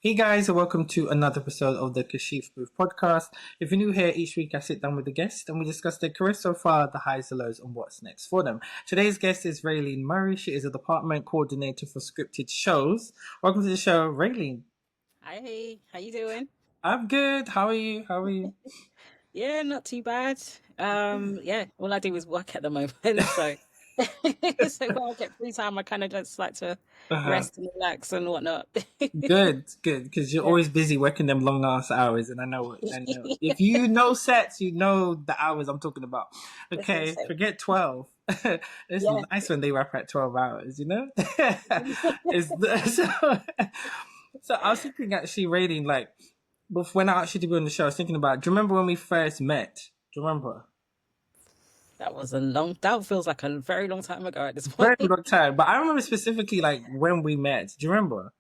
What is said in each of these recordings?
Hey guys, and welcome to another episode of the Kashif Booth podcast. If you're new here, each week I sit down with a guest and we discuss their career so far, the highs, the lows, and what's next for them. Today's guest is Raylean Murray. She is a department coordinator for scripted shows. Welcome to the show, Raylean. Hi, how you doing? I'm good. How are you? How are you? Yeah, not too bad. Yeah, all I do is work at the moment, so so when I get free time, I kind of just like to Uh-huh. rest and relax and whatnot. Good, good, because you're Yeah, always busy working them long ass hours, and I know. If you know sets, you know the hours I'm talking about. listen, Okay, so forget 12. It's yeah, nice when they wrap at 12 hours, you know. it's so I was thinking actually rating like when I actually to be on the show, I was thinking about. Do you remember when we first met? Do you remember? that feels like a very long time ago at this Very point. long time, but I remember specifically like when we met. Do you remember?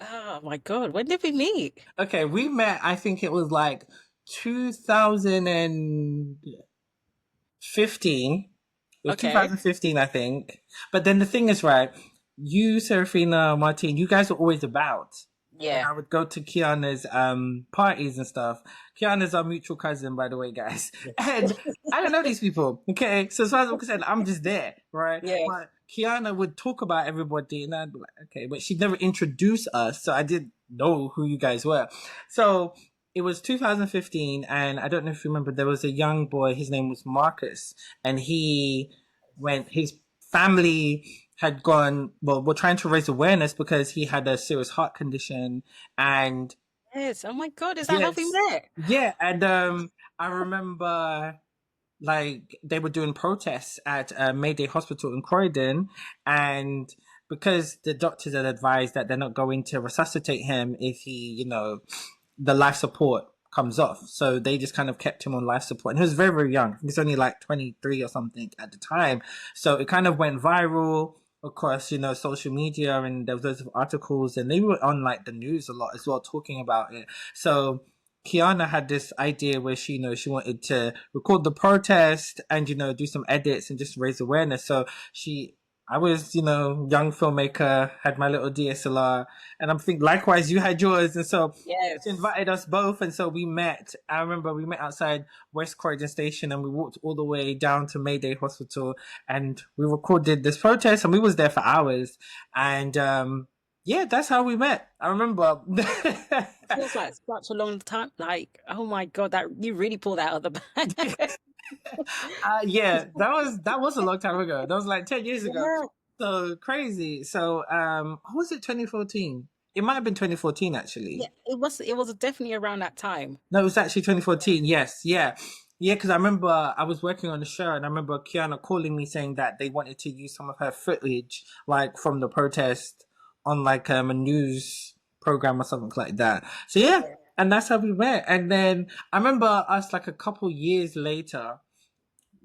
Oh my God, when did we meet? Okay, we met. I think it was like 2015. It was Okay, 2015, I think. But then the thing is, right? You, Serafina, Martin, you guys were always about. And yeah, I would go to Kiana's parties and stuff. Kiana's our mutual cousin, by the way, guys. And I don't know these people. Okay. So as far as I'm concerned, I'm just there, right? yeah. But Kiana would talk about everybody and I'd be like, okay, but she'd never introduce us, so I didn't know who you guys were. So it was 2015, and I don't know if you remember, there was a young boy, his name was Marcus, and his family had gone, well, we're trying to raise awareness because he had a serious heart condition. And Yes. Oh my God, is that how we yes, met? yeah. And I remember like they were doing protests at Mayday Hospital in Croydon. And because the doctors had advised that they're not going to resuscitate him if the life support comes off. So they just kind of kept him on life support. And he was very, very young. He was only like 23 or something at the time. So it kind of went viral across, social media, and there was loads of articles, and they were on like the news a lot as well, talking about it. So Kiana had this idea where she wanted to record the protest and, do some edits and just raise awareness. So I was, young filmmaker, had my little DSLR, and I'm thinking likewise you had yours, and so she Yes. invited us both, and so we met. I remember we met outside West Croydon Station, and we walked all the way down to Mayday Hospital, and we recorded this protest, and we was there for hours, and yeah, that's how we met. I remember. Feels like such a long time. Like, oh my God, that you really pulled that out of the bag. Yeah, that was a long time ago. That was like 10 years ago. Yeah. So crazy. So what was it? 2014. It might have been 2014 Yeah, actually. it was definitely around that time. No, it was actually 2014. Yes, yeah. Yeah, because I remember I was working on the show, and I remember Kiana calling me saying that they wanted to use some of her footage, like from the protest, on like a news program or something like that. So yeah, Yeah. and that's how we met. And then I remember us like a couple years later,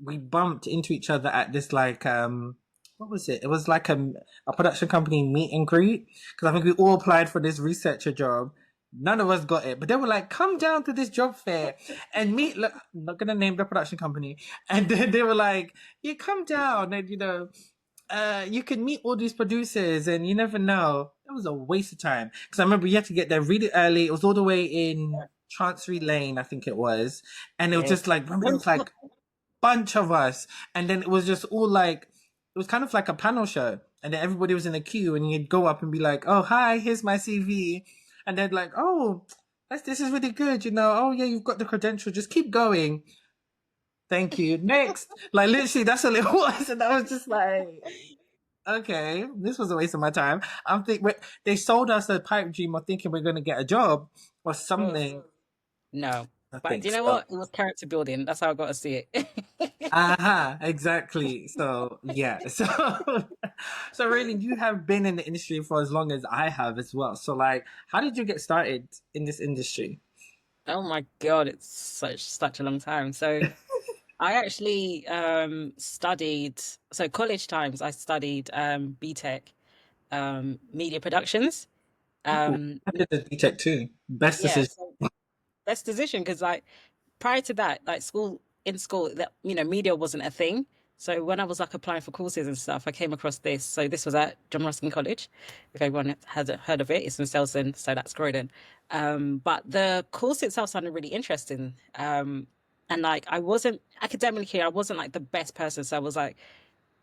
we bumped into each other at this like what was it? It was like a production company meet and greet, because I think we all applied for this researcher job. None of us got it, but they were like, "Come down to this job fair and meet." Look, I'm not gonna name the production company, and then they were like, "Yeah, come down, and you can meet all these producers, and you never know." It was a waste of time, because I remember you had to get there really early. It was all the way in Chancery Lane, I think it was, and it was Yeah. just like, remember, there was like bunch of us, and then it was just all like, it was kind of like a panel show, and then everybody was in a queue, and you'd go up and be like, "Oh, hi, here's my CV," and they'd like, "Oh, this is really good, oh yeah, you've got the credential, just keep going, thank you, next." Like literally that's all it was, and I was just like, okay, this was a waste of my time. They sold us a pipe dream of thinking we're going to get a job or Mm. something. No. I But do think you know so. what? It was character building. That's how I got to see it. Exactly. So yeah. So really, you have been in the industry for as long as I have as well. So like, how did you get started in this industry? Oh my God, it's such a long time. So I actually studied, so college times I studied BTech, media productions. Oh, Um I did the BTEC too. Best yeah, decision. so best decision because like prior to that, like in school that media wasn't a thing. So when I was like applying for courses and stuff, I came across this. So this was at John Ruskin College. If everyone has heard of it, it's in Selsdon, so that's Croydon. But the course itself sounded really interesting. And like I wasn't academically, I wasn't like the best person. So I was like,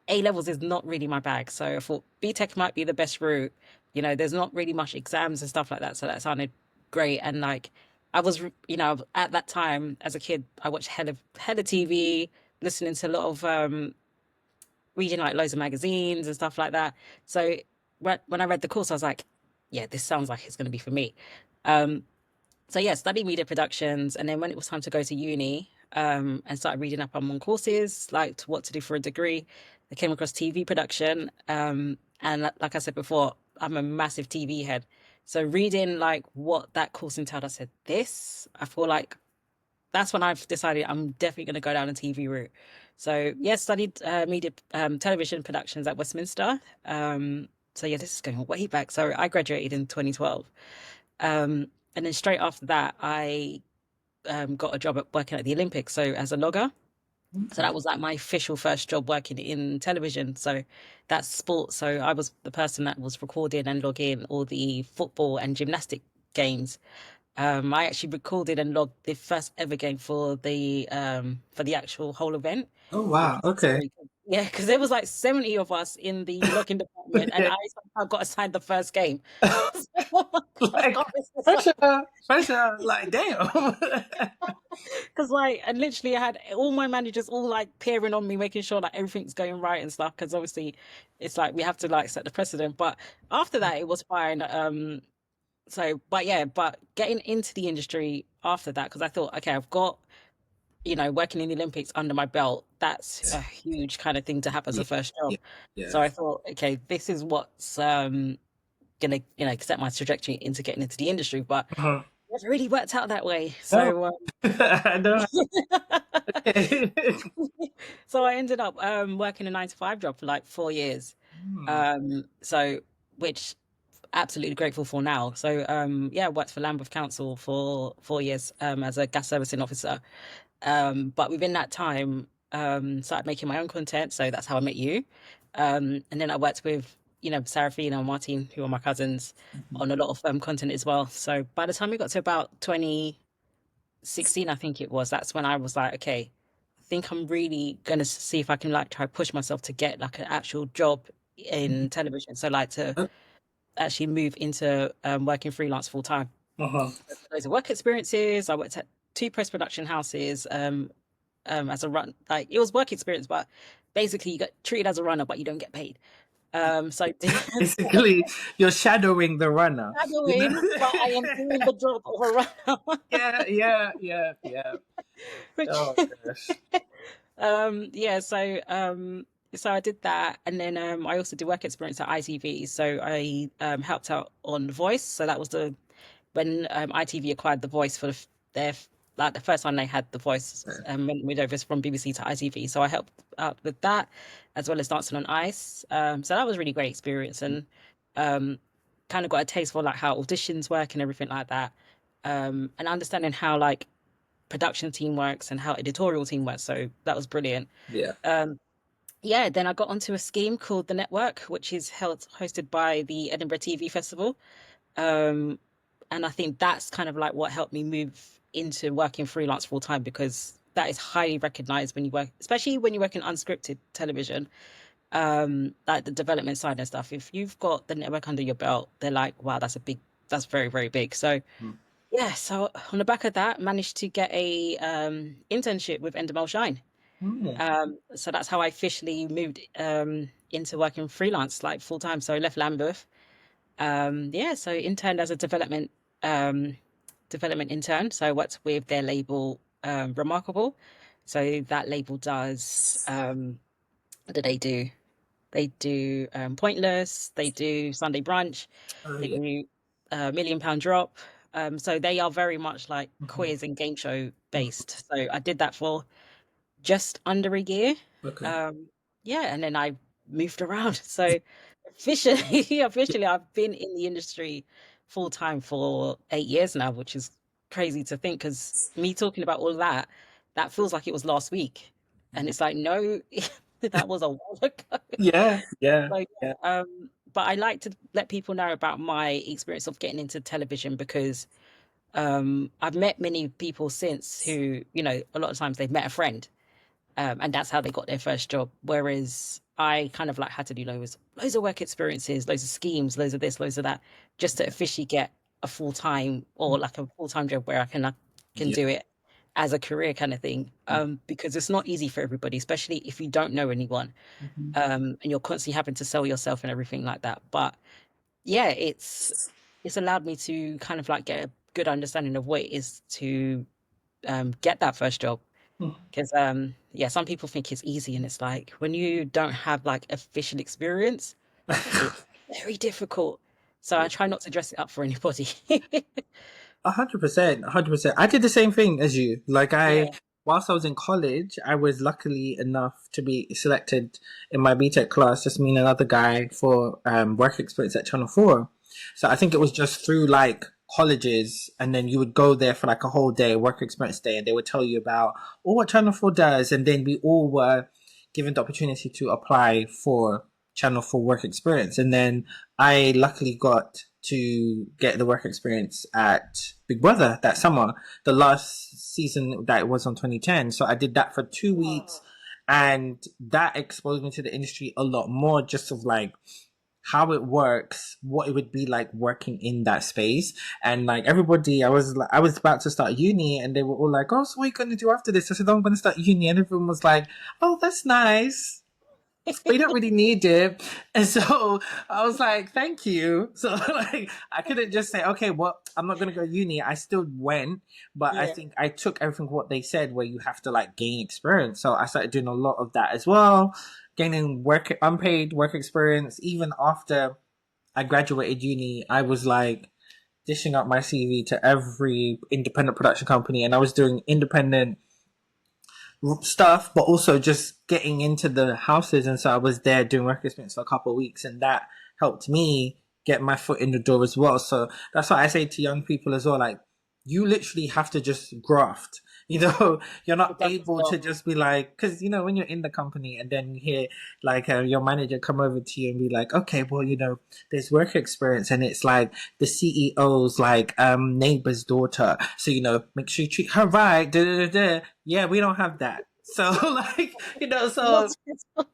A levels is not really my bag. So I thought BTEC might be the best route. You know, there's not really much exams and stuff like that. So that sounded great. And like I was, you know, at that time as a kid, I watched hella TV, listening to a lot of reading like loads of magazines and stuff like that. So when I read the course, I was like, yeah, this sounds like it's going to be for me. Um, so yeah, studied media productions, and then when it was time to go to uni, and started reading up on courses, like what to do for a degree, I came across TV production. And like I said before, I'm a massive TV head. So reading like what that course entailed, I said, this, I feel like that's when I've decided I'm definitely going to go down a TV route. So yeah, studied media television productions at Westminster. So yeah, this is going way back. So I graduated in 2012. And then straight after that, I got a job at working at the Olympics. So as a logger. So Okay. that was like my official first job working in television. So that's sports. So I was the person that was recording and logging all the football and gymnastic games. I actually recorded and logged the first ever game for the actual whole event, Oh which wow. was Okay. scary. Yeah, because there was like 70 of us in the logging department, and I somehow got assigned the first game. I Like can't miss this one. pressure. Like damn. Because like, and literally, I had all my managers all like peering on me, making sure like everything's going right and stuff. Because obviously, it's like we have to like set the precedent. But after that, it was fine. So, but yeah, but getting into the industry after that, because I thought, okay, I've got, you know, working in the Olympics under my belt. That's a huge kind of thing to have as Yeah. a first Yeah. job. So Yeah. I thought, okay, this is what's gonna, you know, set my trajectory into getting into the industry. But Uh-huh. it never really worked out that way. Oh, So I know. Okay. so I ended up working a 9 to 5 job for like 4 years. Hmm. So which absolutely grateful for now. So yeah, I worked for Lambeth Council for 4 years as a gas servicing officer. But within that time, started making my own content. So that's how I met you. And then I worked with, you know, Sarafina and Martin, who are my cousins, on a lot of content as well. So by the time we got to about 2016, I think it was, that's when I was like, okay, I think I'm really gonna see if I can like try push myself to get like an actual job in television. So like to actually move into working freelance full time. Uh-huh. Loads of work experiences. I worked at two post production houses as a run. Like it was work experience, but basically you get treated as a runner, but you don't get paid. So I did Basically, you're shadowing the runner. You know? shadowing, but I am doing the job of a runner. Yeah, yeah, yeah, yeah. Which Oh gosh. yeah, so I did that, and then I also did work experience at ITV. So I helped out on Voice. So that was the when ITV acquired the Voice for their like the first time they had the Voice when moved over from BBC to ITV. So I helped out with that as well as Dancing on Ice. So that was a really great experience, and um, kind of got a taste for like how auditions work and everything like that, and understanding how like production team works and how editorial team works. So that was brilliant. Yeah. Um, yeah, then I got onto a scheme called the Network, which is hosted by the Edinburgh TV Festival. Um, and I think that's kind of like what helped me move into working freelance full time because that is highly recognized when you work, especially when you work in unscripted television, like the development side and stuff. If you've got the network under your belt, they're like, wow, that's very, very big. So Mm. yeah, so on the back of that, managed to get a internship with Endemol Shine. Mm. So that's how I officially moved into working freelance, like full time. So I left Lambeth. Yeah, so interned as a um, development intern. So I worked with their label Remarkable. So that label does what do they do? They do Pointless. They do Sunday Brunch. Oh They yeah. do £1 Million Drop. So they are very much like Mhm. quiz and game show Mhm. based. So I did that for just under a year. Okay. Um, yeah, and then I moved around. So officially, officially, I've been in the industry full time for 8 years now, which is crazy to think because me talking about all that, that feels like it was last week. And it's like, no, That was a while ago. Yeah, yeah, So yeah. yeah, but I like to let people know about my experience of getting into television because I've met many people since who, a lot of times they've met a friend, and that's how they got their first job. Whereas I kind of like had to do loads of work experiences, loads of schemes, loads of this, loads of that, just to officially get a full time or like a full time job where I can Yeah. do it as a career kind of thing. Because it's not easy for everybody, especially if you don't know anyone, Mhm. and you're constantly having to sell yourself and everything like that. But yeah, it's allowed me to kind of like get a good understanding of what it is to get that first job. Because yeah, some people think it's easy, and it's like when you don't have like official experience, it's very difficult. So I try not to dress it up for anybody. 100%, 100%. I did the same thing as you. Like Yeah. whilst I was in college, I was luckily enough to be selected in my BTEC class, just me and another guy for work experience at Channel 4. So I think it was just through like colleges, and then you would go there for like a whole day, work experience day, and they would tell you about what Channel 4 does. And then we all were given the opportunity to apply for Channel 4 work experience. And then I luckily got to get the work experience at Big Brother that summer, the last season that was on 2010. So I did that for 2 weeks, and that exposed me to the industry a lot more, just of like how it works, what it would be like working in that space. And like everybody, I was about to start uni, and they were all like, "Oh, so what are you going to do after this?" I said, "Oh, I'm going to start uni," and everyone was like, "Oh, that's nice, but you don't really need it." And so I was like, thank you. So like I couldn't just say, okay, well, I'm not gonna go to uni. I still went, but I Yeah. think I took everything what they said where you have to like gain experience. So I started doing a lot of that as well, gaining work unpaid work experience. Even after I graduated uni, I was like dishing up my CV to every independent production company, and I was doing independent stuff, but also just getting into the houses. And so I was there doing work experience for a couple of weeks, and that helped me get my foot in the door as well. So that's why I say to young people as well, like, you literally have to just graft. You know, you're not It doesn't able to stop. just be like, because you know, when you're in the company and then you hear like your manager come over to you and be like, okay, well, you know, there's work experience, and it's like the CEO's like neighbor's daughter, so you know, make sure you treat her right. Da, da, da, da. Yeah, we don't have that. So like, you know, Not so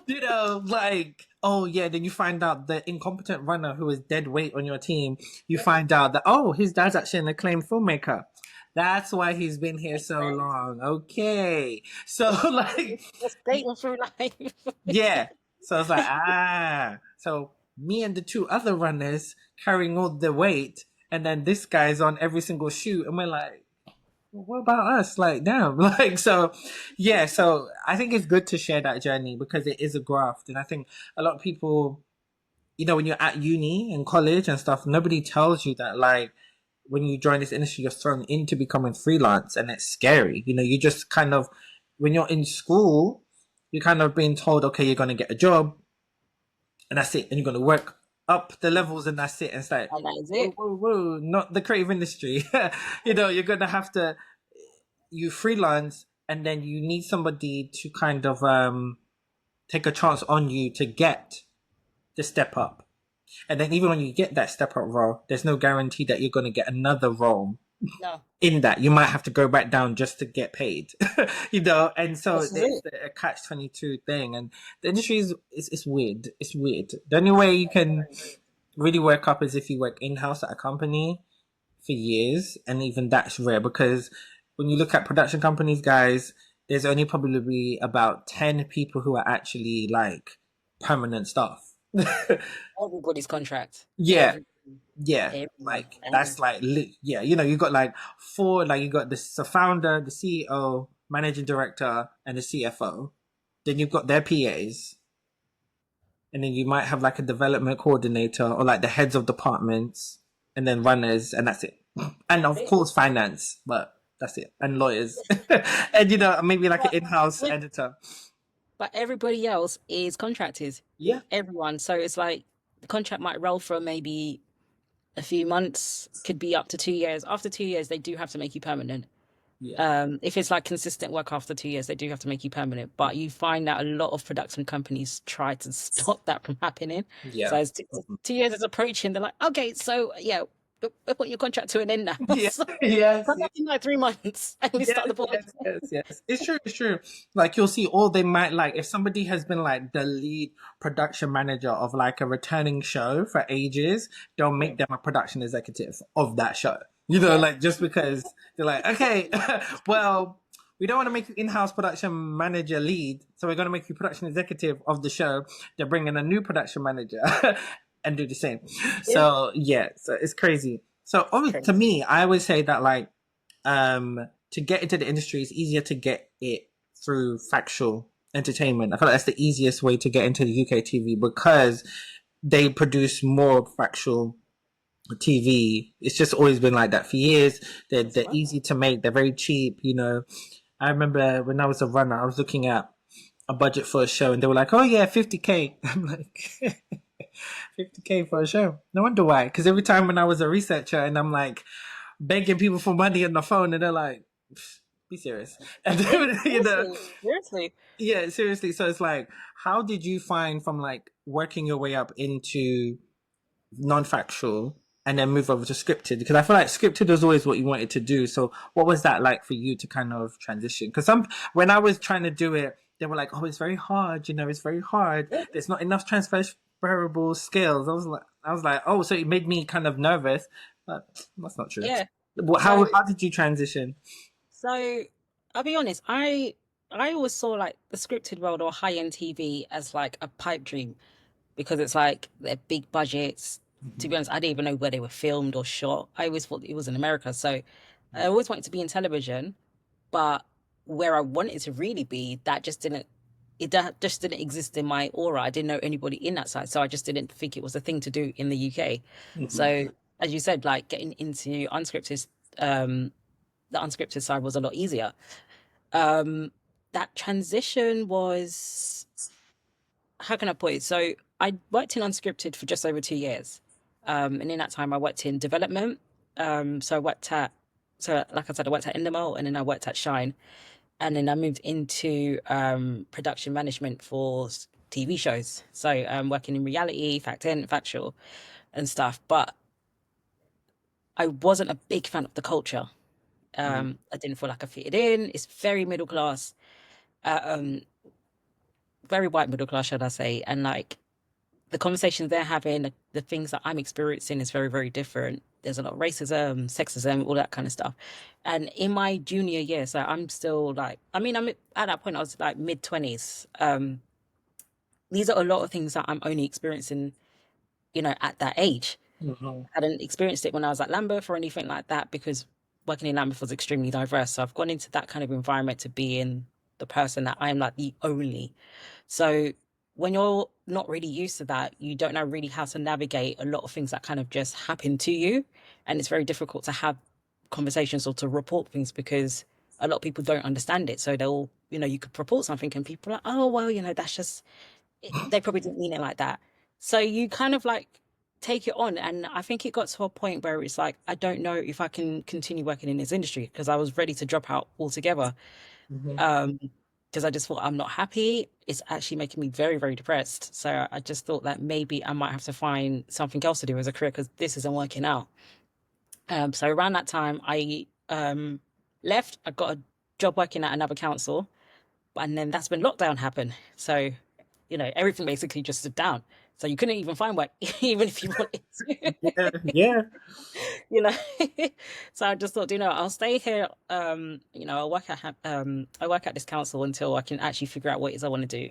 you know, like, oh yeah, then you find out the incompetent runner who is dead weight on your team. You find out that oh, his dad's actually an acclaimed filmmaker. That's why he's been here makes so sense. long. Okay. So like Just dating through life. yeah. So it's like, ah. So me and the two other runners carrying all the weight, and then this guy's on every single shoot, and we're like, well, what about us? Like, damn. Like, so, yeah. So I think it's good to share that journey because it is a graft. And I think a lot of people, you know, when you're at uni and college and stuff, nobody tells you that, like, when you join this industry, you're thrown into becoming freelance, and it's scary. You know, you just kind of, when you're in school, you're kind of being told, okay, you're going to get a job, and that's it. And you're going to work up the levels, and that's it. And it's like, And that is whoa, it. whoa, whoa, not the creative industry. You know, you're going to have to, you freelance, and then you need somebody to kind of take a chance on you to get the step up. And then even when you get that step up role, there's no guarantee that you're going to get another role No, in that. You might have to go back down just to get paid, you know. And so this is it's it. a catch 22 thing, and the industry is it's weird. It's weird. The only way you can really work up is if you work in house at a company for years, and even that's rare because when you look at production companies, guys, there's only probably about 10 people who are actually like permanent staff. Everybody's contract. Yeah, yeah, Everyone. like that's like yeah, you know, you got like four, like you got the founder, the CEO, managing director, and the CFO. Then you've got their PAs, and then you might have like a development coordinator or like the heads of departments, and then runners, and that's it. And of course, finance, but that's it, and lawyers, and you know, maybe like an But, in-house yeah, editor. but everybody else is contracted. Yeah, Everyone. So it's like the contract might roll for maybe. A few months, could be up to 2 years. After 2 years, they do have to make you permanent. Yeah. If it's like consistent work after 2 years, they do have to make you permanent. But you find that a lot of production companies try to stop that from happening. So Yeah. as Mhm. 2 years is approaching, they're like, okay, so yeah, we put your contract to an end now. Yeah. So Yes. come back in like 3 months and we Yes, start the ball yes, again. yes, yes. It's true, it's true. Like you'll see all they might like if somebody has been like the lead production manager of like a returning show for ages, they'll Yeah. make them a production executive of that show. You know, Yeah. like just because they're like, okay, well, we don't want to make you in-house production manager lead, so we're going to make you production executive of the show. They're bringing a new production manager and do the same. Yeah. So yeah, so it's crazy. So It's obviously, to crazy. me, I always say that like to get into the industry, it's easier to get it through factual entertainment. I feel like that's the easiest way to get into the UK TV because they produce more factual TV. It's just always been like that for years. That's They're right. easy to make. They're very cheap. You know, I remember when I was a runner, I was looking at a budget for a show, and they were like, "Oh yeah, 50K." I'm like, 50K for a show. No wonder why. Because every time when I was a researcher, and I'm like begging people for money on the phone, and they're like, "Be serious." And Yeah. then, you know, Seriously. Seriously. yeah, seriously. So it's like, how did you find from like working your way up into non-factual and then move over to scripted? Because I feel like scripted was always what you wanted to do. So what was that like for you to kind of transition? Because some when I was trying to do it, they were like, "Oh, it's very hard. You know, it's very hard. Yeah. There's not enough transferable skills." I was like, "Oh," so it made me kind of nervous, but that's not true. Yeah. How So how did you transition? So I'll be honest, I always saw like the scripted world or high-end TV as like a pipe dream because it's like they're big budgets. To be Mhm. honest, I didn't even know where they were filmed or shot. I always thought it was in America. So I always wanted to be in television, but where I wanted to really be, that just didn't just didn't exist in my aura. I didn't know anybody in that side. So I just didn't think it was a thing to do in the UK. Mhm. So as you said, like getting into um the unscripted side was a lot easier. Um, that transition was, how can I put it? So I worked in unscripted for just over 2 years. And in that time I worked in development. So like I said, I worked at Endemol and then I worked at Shine. And then I moved into production management for TV shows. So working in reality, fact and factual and stuff. But I wasn't a big fan of the culture. Mhm. I didn't feel like I fitted in. It's very middle class, um, very white middle class, should I say? And like the conversations they're having, the things that I'm experiencing is very, very different. There's a lot of racism, sexism, all that kind of stuff. And in my junior year, so I'm still like, I mean, I'm at that point, I was like mid 20s. These are a lot of things that I'm only experiencing, at that age. Mhm. I hadn't experienced it when I was at Lambeth or anything like that because working in Lambeth was extremely diverse. So I've gone into that kind of environment to be in the person that I'm like the only. So when you're not really used to that, you don't know really how to navigate a lot of things that kind of just happen to you. And it's very difficult to have conversations or to report things because a lot of people don't understand it. So you could report something and people are like, oh, well, that's just, they probably didn't mean it like that. So you kind of like take it on. And I think it got to a point where it's like, I don't know if I can continue working in this industry because I was ready to drop out altogether. Mhm. Um, because I just thought I'm not happy. It's actually making me very, very depressed. So I just thought that maybe I might have to find something else to do as a career because this isn't working out. So around that time, I left. I got a job working at another council, and then that's when lockdown happened. So, everything basically just stood down. So you couldn't even find work, even if you wanted to. Yeah, yeah. you know so I just thought, I'll stay here. I work at this council until I can actually figure out what it is I want to do.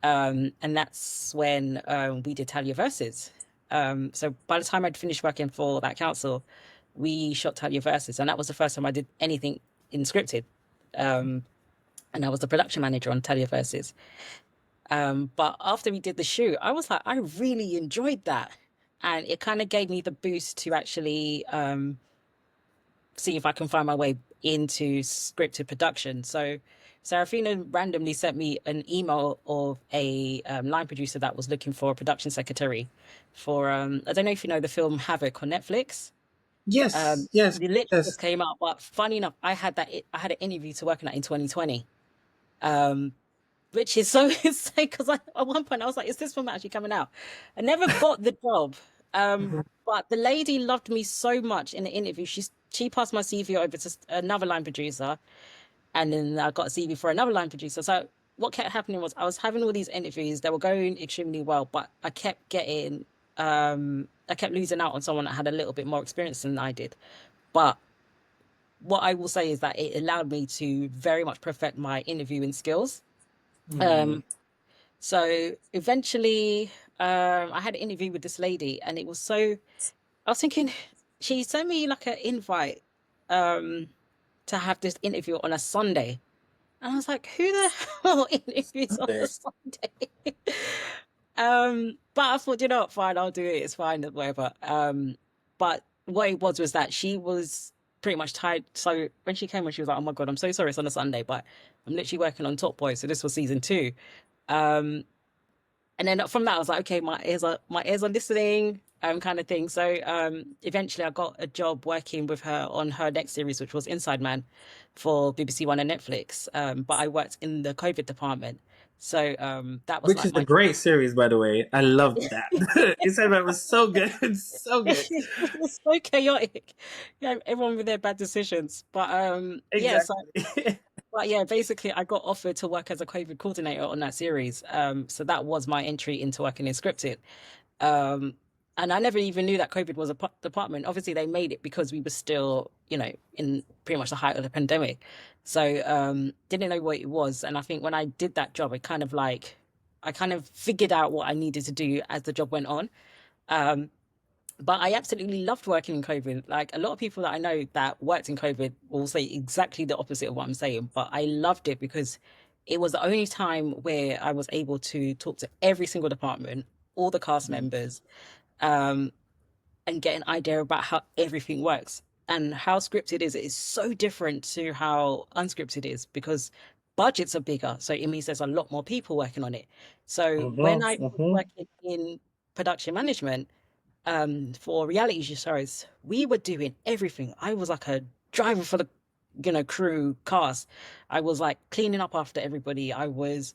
And that's when we did Talia Versus. So by the time I'd finished working for that council, we shot Talia Versus, and that was the first time I did anything in scripted. And I was the production manager on Talia Versus. But after we did the shoot, I was like, I really enjoyed that. And it kind of gave me the boost to actually see if I can find my way into scripted production. So Serafina randomly sent me an email of a line producer that was looking for a production secretary for, I don't know if you know the film Havoc on Netflix. Yes, yes, The literally just yes. came out, but funny enough, I had an interview to work on that in 2020. Um, which is so insane because at one point I was like, is this film actually coming out? I never got the job. Mhm. But the lady loved me so much in the interview. She passed my CV over to another line producer, and then I got a CV for another line producer. So what kept happening was I was having all these interviews, they were going extremely well, but I kept losing out on someone that had a little bit more experience than I did. But what I will say is that it allowed me to very much perfect my interviewing skills. Mm. Um, so eventually, I had an interview with this lady, and it was so. I was thinking, she sent me like an invite, um, to have this interview on a Sunday, and I was like, "Who the hell interviews on a There. Sunday?" But I thought, you know what, fine, I'll do it. It's fine, whatever. But what it was that she was pretty much tied. So when she came, when she was like, "Oh my God, I'm so sorry, it's on a Sunday, but I'm literally working on Top Boy, so this was season two." Um, and then from that, I was like, okay, my ears are listening, kind of thing. So eventually, I got a job working with her on her next series, which was Inside Man, for BBC One and Netflix. But I worked in the COVID department, so that was Which like is a my. great series, by the way. I loved that. It was so good, so good. It's so chaotic. Yeah, everyone with their bad decisions. But yeah, so Exactly. but yeah, basically I got offered to work as a COVID coordinator on that series. So that was my entry into working in scripted. Um, and I never even knew that COVID was a department. Obviously, they made it because we were still, in pretty much the height of the pandemic. So didn't know what it was. And I think when I did that job, I kind of figured out what I needed to do as the job went on. Um, but I absolutely loved working in COVID. Like a lot of people that I know that worked in COVID will say exactly the opposite of what I'm saying. But I loved it because it was the only time where I was able to talk to every single department, all the cast members, um, and get an idea about how everything works. And how scripted is so different to how unscripted is because budgets are bigger. So it means there's a lot more people working on it. So when I was Hmm. working in production management, for reality shows, we were doing everything. I was like a driver for the, crew cast. I was like cleaning up after everybody. I was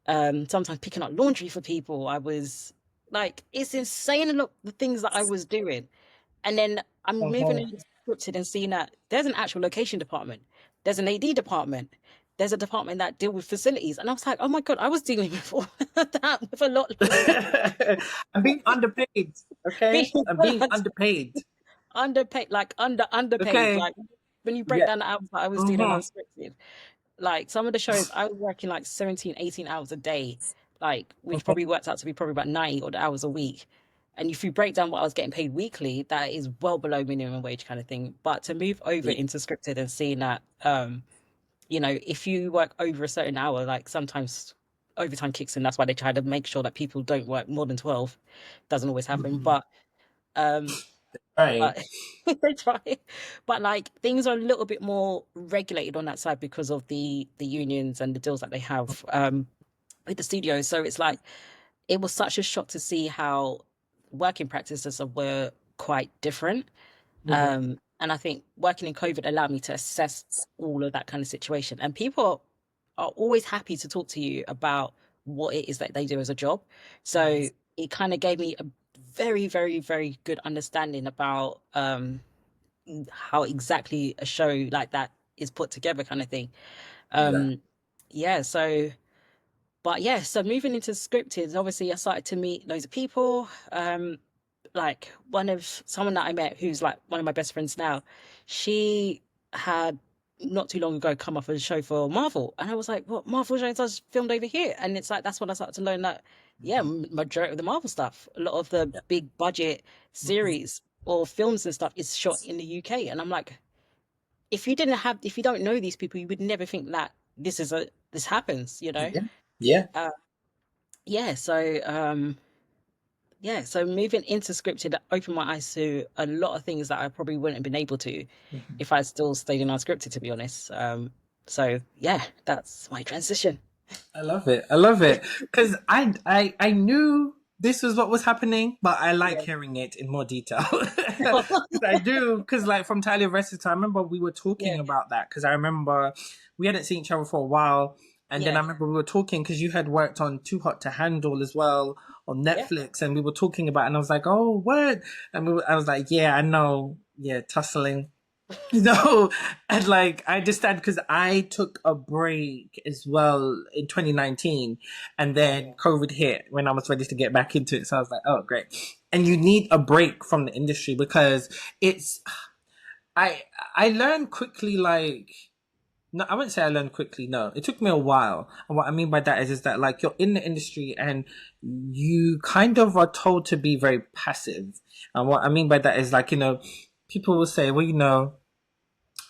sometimes picking up laundry for people. I was like, it's insane. Look, the things that I was doing. And then I'm moving Hmm. into scripted and seeing that there's an actual location department, there's an AD department, there's a department that deal with facilities. And I was like, oh my God, I was dealing with all that with a lot less I'm being underpaid. Okay, being I'm being underpaid. underpaid, like underpaid. Okay. Like when you break Yeah. down the hours that I was doing Hmm. unscripted, like some of the shows I was working like 17, 18 hours a day, like which probably worked out to be probably about 90 odd hours a week. And if you break down what I was getting paid weekly, that is well below minimum wage kind of thing. But to move over into scripted and seeing that, if you work over a certain hour, like sometimes overtime kicks in. That's why they try to make sure that people don't work more than 12. Doesn't always happen, Mhm. um, Right. but they try. But like things are a little bit more regulated on that side because of the unions and the deals that they have with the studios. So it's like it was such a shock to see how working practices were quite different. Mhm. And I think working in COVID allowed me to assess all of that kind of situation. And people are always happy to talk to you about what it is that they do as a job. So Yes. it kind of gave me a very, very, very good understanding about how exactly a show like that is put together, kind of thing. Exactly. Um, yeah, so but yeah, so moving into scripted, obviously I started to meet loads of people. Like someone that I met who's like one of my best friends now, she had not too long ago come off a show for Marvel. And I was like, what Marvel shows are filmed over here? And it's like that's when I started to learn that, yeah, Mhm. majority of the Marvel stuff, a lot of the Yeah. big budget Mhm. series or films and stuff is shot in the UK. And I'm like, if you don't know these people, you would never think that this happens, you know? Yeah. Yeah. Uh, yeah, so moving into scripted opened my eyes to a lot of things that I probably wouldn't have been able to Mhm. if I still stayed in unscripted, to be honest. So yeah, that's my transition. I love it. I love it because I knew. this was what was happening, but I like Yeah. hearing it in more detail. 'Cause I do, because like from Tyler versus, I remember we were Yeah. talking about that because I remember we hadn't seen each other for a while, and then I Yeah. remember we were talking because you had worked on Too Hot to Handle as well on Yeah. Netflix, and we were talking about, it, and I was like, oh, what? And I was like, yeah, I know, yeah, tussling. No, and like I understand because I took a break as well in 2019, and then COVID hit when I was ready to get back into it. So I was like, oh, great. And you need a break from the industry because it's I I learned quickly. Like, no, I wouldn't say I learned quickly. No, it took me a while. And what I mean by that is that like you're in the industry and you kind of are told to be very passive. And what I mean by that is like, people will say, well,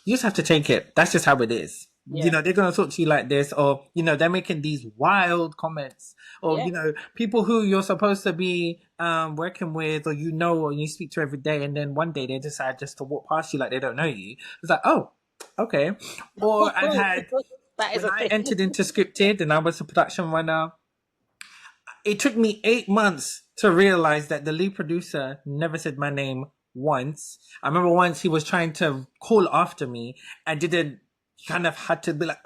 you just have to take it. That's just how it is. Yeah. They're going to talk to you like this, or, they're making these wild comments, or, Yeah. people who you're supposed to be working with, or, or you speak to every day, and then one day they decide just to walk past you like they don't know you. It's like, oh, okay. Or I've had, That is when a I thing. entered into scripted and I was a production runner, it took me 8 months to realize that the lead producer never said my name once. I remember once he was trying to call after me and didn't, he kind of had to be like,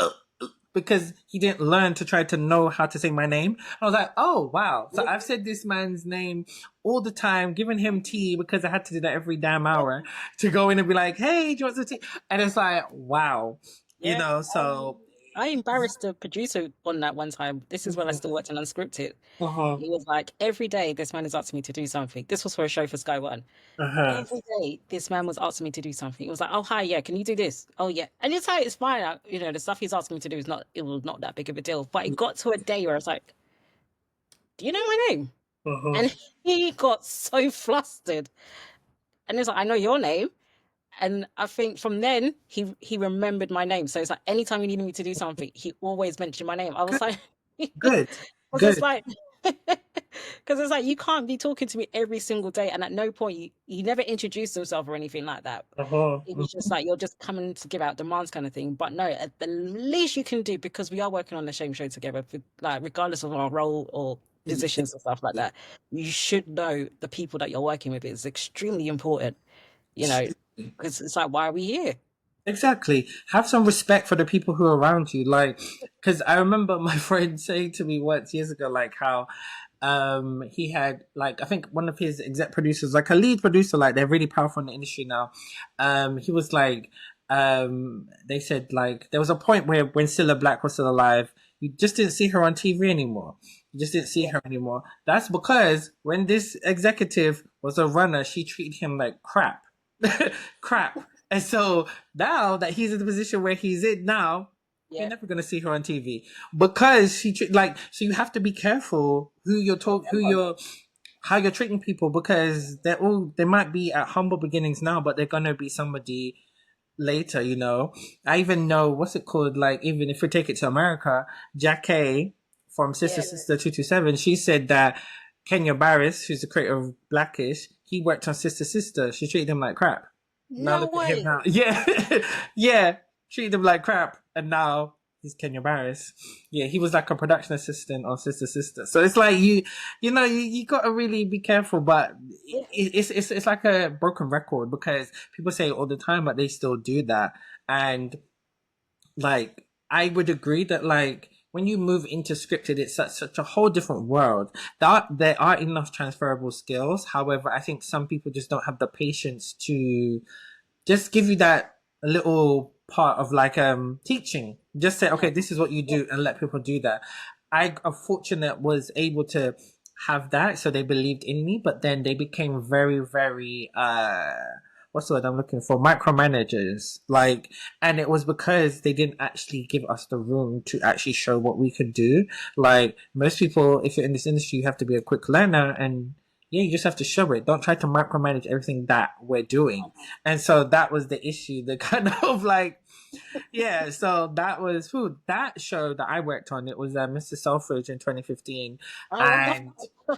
because he didn't learn to try to know how to say my name. I was like, oh, wow. So I've said this man's name all the time, giving him tea because I had to do that every damn hour to go in and be like, hey, do you want some tea? And it's like, wow, Yeah. so. I embarrassed the producer on that one time. This is when I Mhm. still worked on Unscripted. Uh-huh. He was like, every day this man is asking me to do something. This was for a show for Sky One. Uh-huh. Every day this man was asking me to do something. It was like, oh hi, yeah, can you do this? Oh yeah. And it's like it's fine. The stuff he's asking me to do is not it was not that big of a deal. But it got to a day where I was like, do you know my name? Uh-huh. And he got so flustered. And he's like, I know your name. And I think from then he remembered my name. So it's like anytime he needed me to do something, he always mentioned my name. I was Good, like, good, because it's good. like, because it's like you can't be talking to me every single day, and at no point he never introduced himself or anything like that. Uh-huh. It was just like you're just coming to give out demands kind of thing. But no, at the least you can do because we are working on the same show together, like regardless of our role or positions and stuff like that, you should know the people that you're working with. It's extremely important, you know, because it's like, why are we here? Exactly. Have some respect for the people who are around you. Like, because I remember my friend saying to me once years ago, like how he had like I think one of his exec producers, like a lead producer, like they're really powerful in the industry now. He was like, they said like there was a point where when Cilla Black was still alive, you just didn't see her on TV anymore. You just didn't see Yeah, her anymore. That's because when this executive was a runner, she treated him like crap. Crap. And so now that he's in the position where he's in now, you're yeah, never gonna see her on TV because like. So you have to be careful who you're talking, how you're treating people because they might be at humble beginnings now, but they're gonna be somebody later. I even know what's it called. Like even if we take it to America, Jackie from Sister yeah. Sister 227, she said that Kenya Barris, who's the creator of Blackish, he worked on Sister Sister. She treated him like crap. Now No look at him way. now. Yeah, yeah. Treated him like crap, and now he's Kenya Barris. Yeah, he was like a production assistant on Sister Sister. So it's like you got to really be careful. But Yeah, it's like a broken record because people say it all the time, but they still do that. And like I would agree that like when you move into scripted, it's such a whole different world. There are enough transferable skills. However, I think some people just don't have the patience to just give you that little part of like teaching. Just say, yeah, okay, this is what you yeah, do, and let people do that. I unfortunate was able to have that, so they believed in me, but then they became very, very what's the word I'm looking for? Micromanagers. Like, and it was because they didn't actually give us the room to actually show what we could do. Like most people, if you're in this industry, you have to be a quick learner and yeah, you just have to show it. Don't try to micromanage everything that we're doing. And so that was the issue. The kind of like, yeah. So that was food. That show that I worked on. It was Mr. Selfridge in 2015, I love and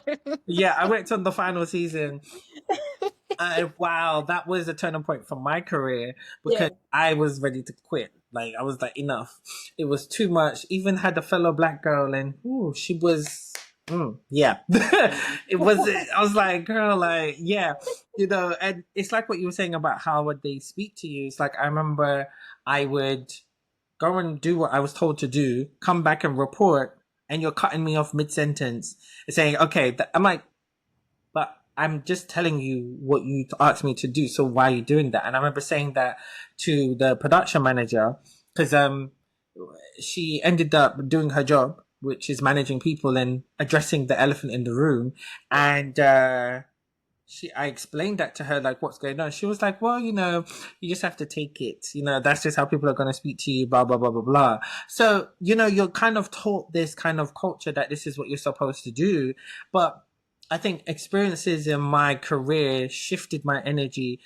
that. yeah, I worked on the final season. Wow, that was a turning point for my career Yeah, because I was ready to quit. Like I was like, enough. It was too much. Even had a fellow black girl, and ooh, she was. Yeah. It was, I was like, girl, like, yeah, and it's like what you were saying about how would they speak to you. It's like, I remember I would go and do what I was told to do, come back and report, and you're cutting me off mid sentence and saying, okay, I'm like, but I'm just telling you what you asked me to do. So why are you doing that? And I remember saying that to the production manager because she ended up doing her job, which is managing people and addressing the elephant in the room. And I explained that to her, like what's going on. She was like, well, you just have to take it. That's just how people are going to speak to you, blah, blah, blah, blah, blah. So, you're kind of taught this kind of culture that this is what you're supposed to do. But I think experiences in my career shifted my energy,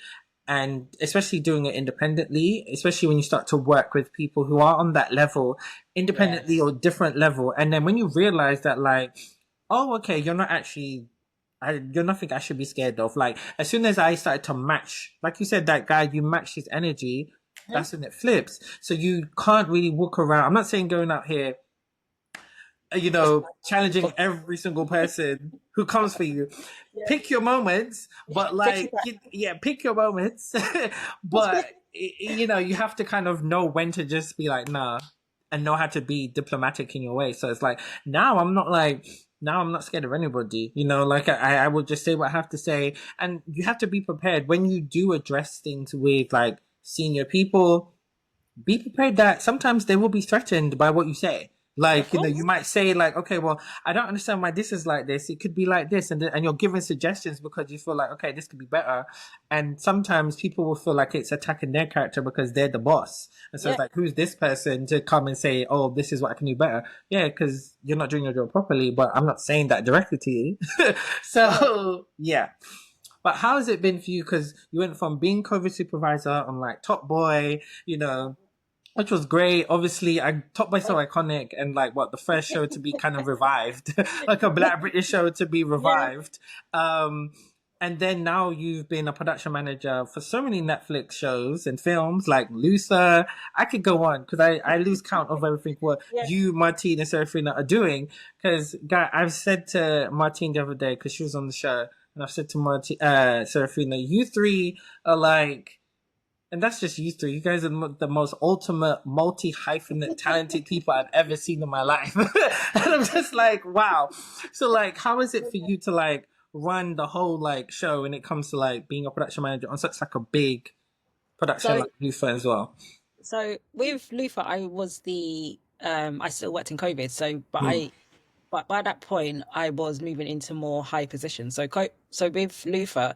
and especially doing it independently, especially when you start to work with people who are on that level, independently Yes. or different level. And then when you realize that, like, oh, okay, you're not actually you're nothing I should be scared of. Like, as soon as I started to match, like you said, that guy, you match his energy, Mhm. that's when it flips. So you can't really walk around. I'm not saying going out here, Just challenging like, every single person who comes for you. yeah. Pick your moments, but Taking like, back. yeah, pick your moments. But, you have to kind of know when to just be like, nah, and know how to be diplomatic in your way. So it's like, now I'm not scared of anybody, like I will just say what I have to say. And you have to be prepared when you do address things with like senior people, be prepared that sometimes they will be threatened by what you say. Of Like, you course. might say like, okay, well, I don't understand why this is like this. It could be like this. And you're giving suggestions because you feel like, okay, this could be better. And sometimes people will feel like it's attacking their character because they're the boss. And so Yeah. it's like, who's this person to come and say, oh, this is what I can do better? Yeah, because you're not doing your job properly, but I'm not saying that directly to you. Yeah. So, yeah. But how has it been for you? Because you went from being COVID supervisor on like Top Boy, which was great. Obviously, Top Boy so Oh, iconic, and like what the first show to be kind of revived, like a Black British show to be yeah. revived. Um, and then now you've been a production manager for so many Netflix shows and films like Luther. I could go on because I lose count of everything what Yeah. you, Martine, and Serafina are doing. Because guy, I've said to Martine the other day because she was on the show, and I've said to Martine, Serafina, you three are like, and that's just you three. You guys are the most ultimate, multi hyphenate, talented people I've ever seen in my life. And I'm just like, wow. So, like, how is it for you to like run the whole like show when it comes to like being a production manager on such like a big production So like Lufa as well? so with Lufa, I was I still worked in COVID. Mm. But by that point I was moving into more high positions. So with Lufa,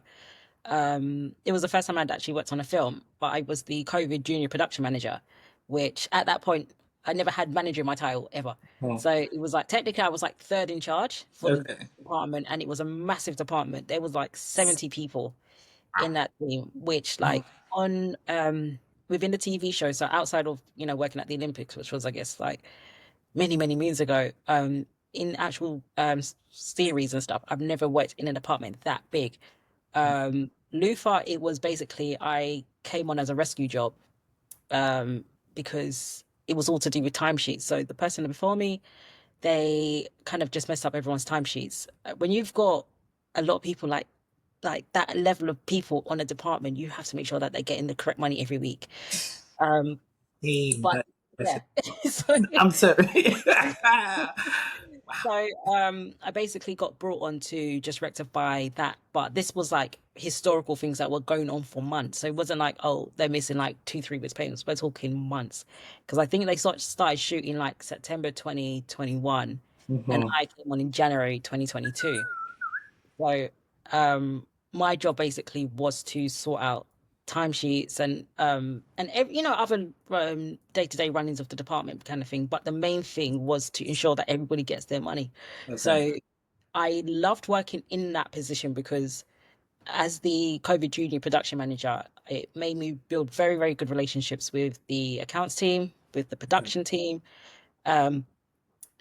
it was the first time I'd actually worked on a film, but I was the COVID junior production manager, which at that point I never had manager in my title ever. Oh, So it was like technically I was like third in charge for the okay. department, and it was a massive department. There was like 70 people in that team, which Mm. like on within the TV show, so outside of working at the Olympics, which was I guess like many moons ago, in actual series and stuff, I've never worked in an apartment that big. Lufa, it was basically I came on as a rescue job, um, because it was all to do with timesheets. So the person before me, they kind of just messed up everyone's timesheets. When you've got a lot of people like that level of people on a department, you have to make sure that they're getting the correct money every week. Um, Hey, but yeah, so I'm sorry. I basically got brought on to just rectify that. But this was like historical things that were going on for months. So it wasn't like, oh, they're missing like 2, 3 weeks payments. We're talking months. Because I think they started shooting like September 2021, and Mhm. I came on in January 2022. So my job basically was to sort out timesheets and other day-to-day runnings of the department kind of thing. But the main thing was to ensure that everybody gets their money. Okay. So I loved working in that position because as the COVID junior production manager, it made me build very good relationships with the accounts team, with the production team. Um,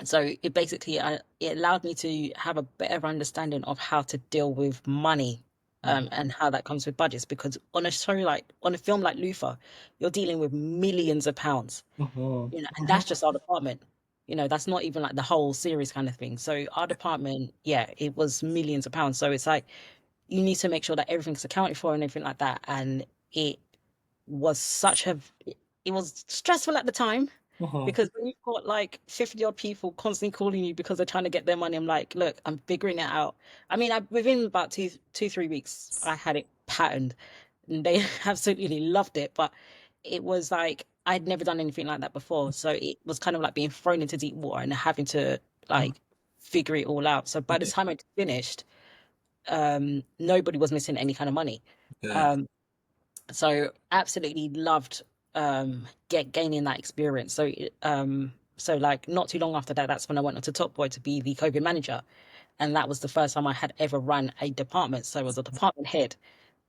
so it basically it allowed me to have a better understanding of how to deal with money, and how that comes with budgets. Because on a film like Luther, you're dealing with millions of pounds, Mhm. and that's just our department. That's not even like the whole series kind of thing. So our department, yeah, it was millions of pounds. So it's like you need to make sure that everything's accounted for and everything like that. And it was such a it was stressful at the time Mhm. because when you've got like 50 odd people constantly calling you because they're trying to get their money. I'm like, look, I'm figuring it out. I mean, within about 3 weeks, I had it patterned and they absolutely loved it. But it was like I'd never done anything like that before. So it was kind of like being thrown into deep water and having to like figure it all out. So by the Yeah. time I finished, nobody was missing any kind of money. Good. Um, so absolutely loved gaining that experience. So like not too long after that, that's when I went on to Top Boy to be the COVID manager, and that was the first time I had ever run a department. So I was a department head,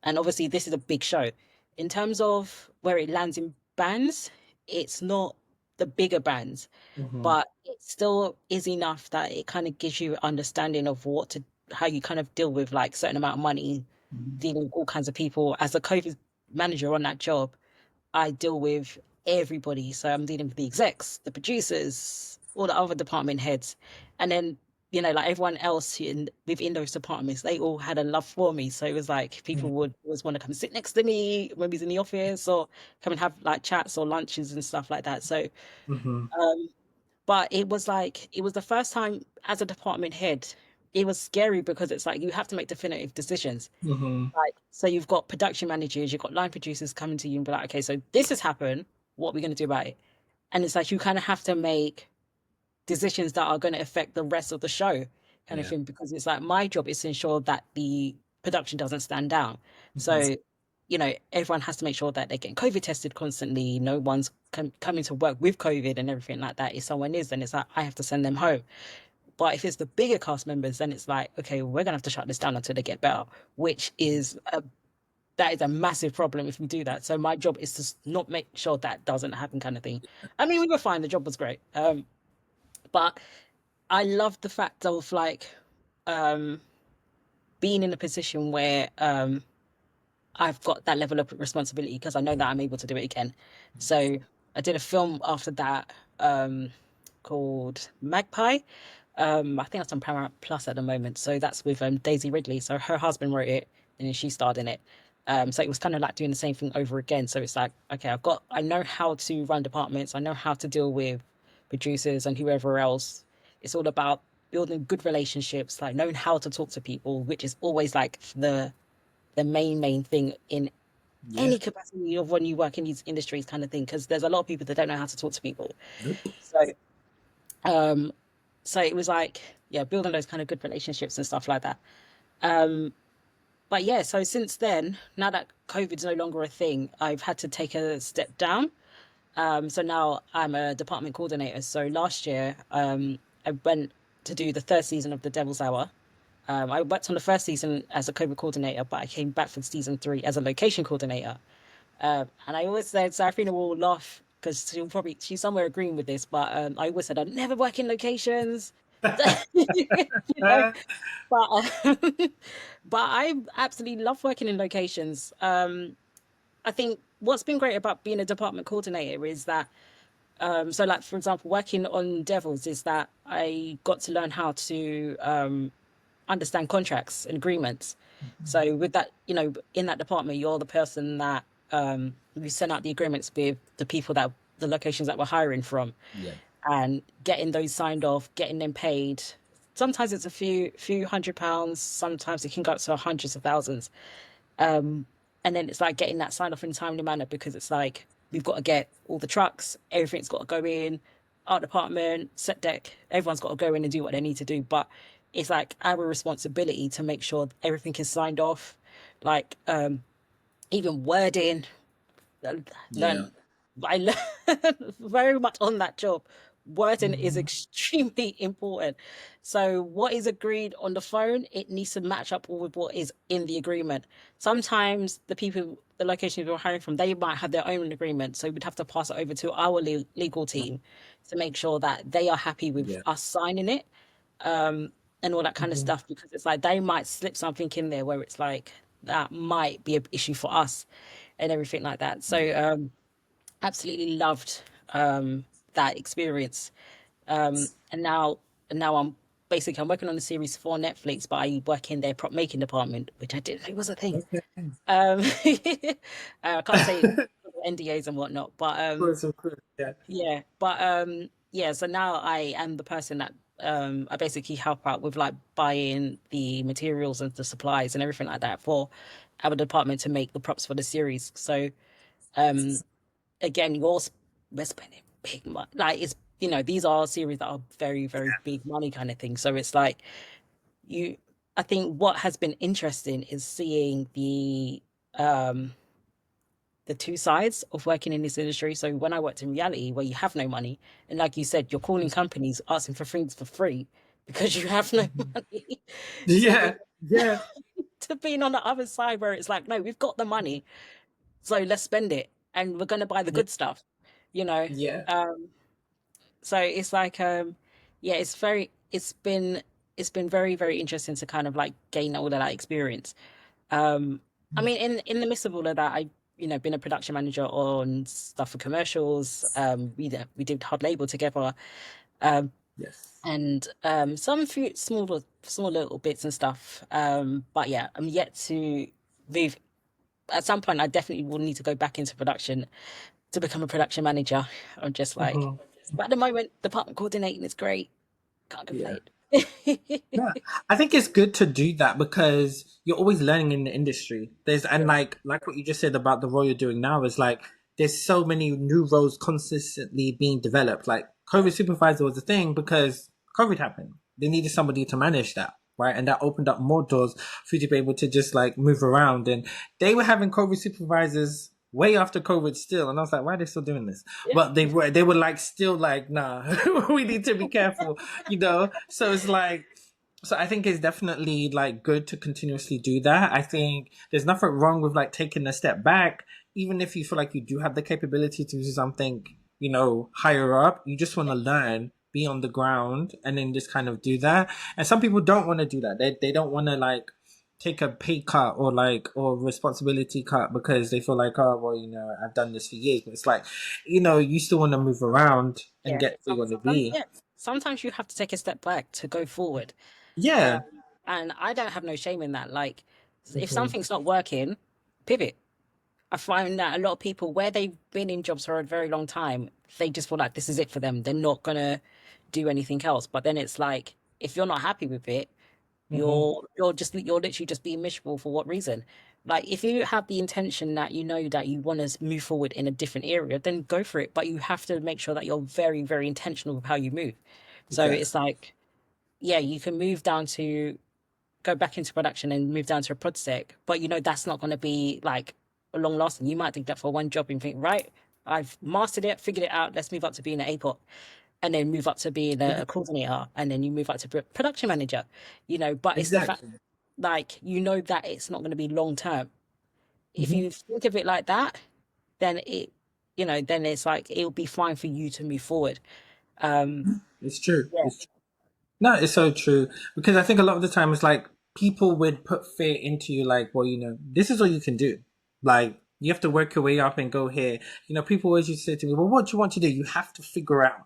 and obviously this is a big show. In terms of where it lands in bands, it's not the bigger bands, Mhm. but it still is enough that it kind of gives you an understanding of how you kind of deal with like certain amount of money, Mhm. dealing with all kinds of people. As a COVID manager on that job, I deal with everybody. So I'm dealing with the execs, the producers, all the other department heads. And then, like everyone else within those departments, they all had a love for me. So it was like people would always want to come sit next to me when he's in the office or come and have like chats or lunches and stuff like that. So, Mhm. um, but it was the first time as a department head. It was scary because it's like you have to make definitive decisions. Mhm. Like, so you've got production managers, you've got line producers coming to you and be like, okay, so this has happened. What are we going to do about it? And it's like you kind of have to make decisions that are going to affect the rest of the show, kind of Yeah. thing. Because it's like my job is to ensure that the production doesn't stand down. Mhm. So, everyone has to make sure that they're getting COVID tested constantly. No one's coming to work with COVID and everything like that. If someone is, then it's like I have to send them home. But if it's the bigger cast members, then it's like, okay, we're gonna have to shut this down until they get better, which is that is a massive problem if we do that. So my job is to not make sure that doesn't happen, kind of thing. I mean, we were fine. The job was great. But I love the fact of like um, being in a position where I've got that level of responsibility because I know that I'm able to do it again. So I did a film after that called Magpie. I think that's on Paramount Plus at the moment. So that's with Daisy Ridley. So her husband wrote it and then she starred in it. So it was kind of like doing the same thing over again. So it's like, okay, I know how to run departments. I know how to deal with producers and whoever else. It's all about building good relationships, like knowing how to talk to people, which is always like the main thing in Yeah. any capacity of when you work in these industries, kind of thing. Because there's a lot of people that don't know how to talk to people. Nope. So um, so it was like, yeah, building those kind of good relationships and stuff like that. Um, but yeah, so since then, now that COVID's no longer a thing, I've had to take a step down. So now I'm a department coordinator. So last year, I went to do the third season of The Devil's Hour. I worked on the first season as a COVID coordinator, but I came back for season three as a location coordinator. And I always said, Sarafina will laugh because she's somewhere agreeing with this, but I always said I'd never work in locations. you know, but but I absolutely love working in locations. I think what's been great about being a department coordinator is that so like for example working on Devils is that I got to learn how to understand contracts and agreements. So with that, in that department, you're the person that we send out the agreements with the people that the locations that we're hiring from, Yeah. and getting those signed off, getting them paid. Sometimes it's a few £100s. Sometimes it can go up to hundreds of thousands. And then it's like getting that signed off in a timely manner because it's like we've got to get all the trucks, everything's got to go in, art department, set deck, everyone's got to go in and do what they need to do. But it's like our responsibility to make sure everything is signed off, like even wording. Yeah. Learn, I learned very much on that job. Wording is Mhm. extremely important. So what is agreed on the phone, it needs to match up with what is in the agreement. Sometimes the locations we're hiring from, they might have their own agreement. So we'd have to pass it over to our legal team to make sure that they are happy with Yeah. us signing it, and all that kind of Mhm. stuff. Because it's like they might slip something in there where it's like that might be an issue for us and everything like that. So Yeah. absolutely loved that experience. And now I'm working on a series for Netflix, but I work in their prop making department, which I didn't know was a thing. Okay. Um, I can't say Of NDAs and whatnot, but course, of course. Yeah. yeah, but yeah. So now I am the person that I basically help out with like buying the materials and the supplies and everything like that for our department to make the props for the series. So um, again, we're spending big money. Like it's these are series that are very very big money kind of thing. So it's like you. I think what has been interesting is seeing um the two sides of working in this industry. So when I worked in reality, where you have no money, and like you said, you're calling companies asking for things for free because you have no Mhm. money, to be Yeah. Yeah. to being on the other side where it's like, no, we've got the money, so let's spend it, and we're gonna buy the Yeah. good stuff, you know. Yeah. Um, so it's like, yeah, it's been very very interesting to kind of like gain all of that experience. I mean, in the midst of all of that, I been a production manager on stuff for commercials. We did hard label together, um, Yes. and some few small little bits and stuff. But yeah, I'm yet to move. At some point, I definitely will need to go back into production to become a production manager. I'm just like, Mhm. but at the moment, department coordinating is great. Can't Yeah. complain. Yeah, I think it's good to do that because you're always learning in the industry. There's and Yeah, like what you just said about the role you're doing now is like there's so many new roles consistently being developed. Like COVID supervisor was a thing because COVID happened. They needed somebody to manage that, right? And that opened up more doors for you to be able to just like move around. And they were having COVID supervisors way after COVID still, and I was like, why are they still doing this? yeah, But they were like still like, nah, we need to be careful, you know. So it's like so I think it's definitely like good to continuously do that. I think there's nothing wrong with like taking a step back, even if you feel like you do have the capability to do something, higher up. You just want to learn, be on the ground, and then just kind of do that. And some people don't want to do that. They don't want to like take a pay cut or responsibility cut because they feel like, oh well, I've done this for years. But it's like, you still want to move around and yeah. get where you want to be. Yeah. Sometimes you have to take a step back to go forward. Um, Yeah. and I don't have no shame in that. Like, if Hmm. something's not working, pivot. I find that a lot of people, where they've been in jobs for a very long time, they just feel like this is it for them. They're not gonna do anything else. But then it's like, if you're not happy with it, Hmm. you're literally just being miserable for what reason? Like, if you have the intention that you know that you want to move forward in a different area, then go for it. But you have to make sure that you're very, very intentional with how you move. So it's Exactly. like, yeah, you can move down to go back into production and move down to a prod sec, but that's not going to be like a long lasting. You might think that for one job and think, right, I've mastered it, figured it out. Let's move up to being an APOC, and then move up to being Yeah. a coordinator, and then you move up to production manager. But it's the fact, Exactly. like, that it's not going to be long term. If Hmm. you think of it like that, then then it's like it'll be fine for you to move forward. Um, It's true. yeah, It's true. No, it's so true because I think a lot of the time it's like people would put fear into you, like, well, this is all you can do. Like, you have to work your way up and go here. People always used to say to me, well, what do you want to do? You have to figure out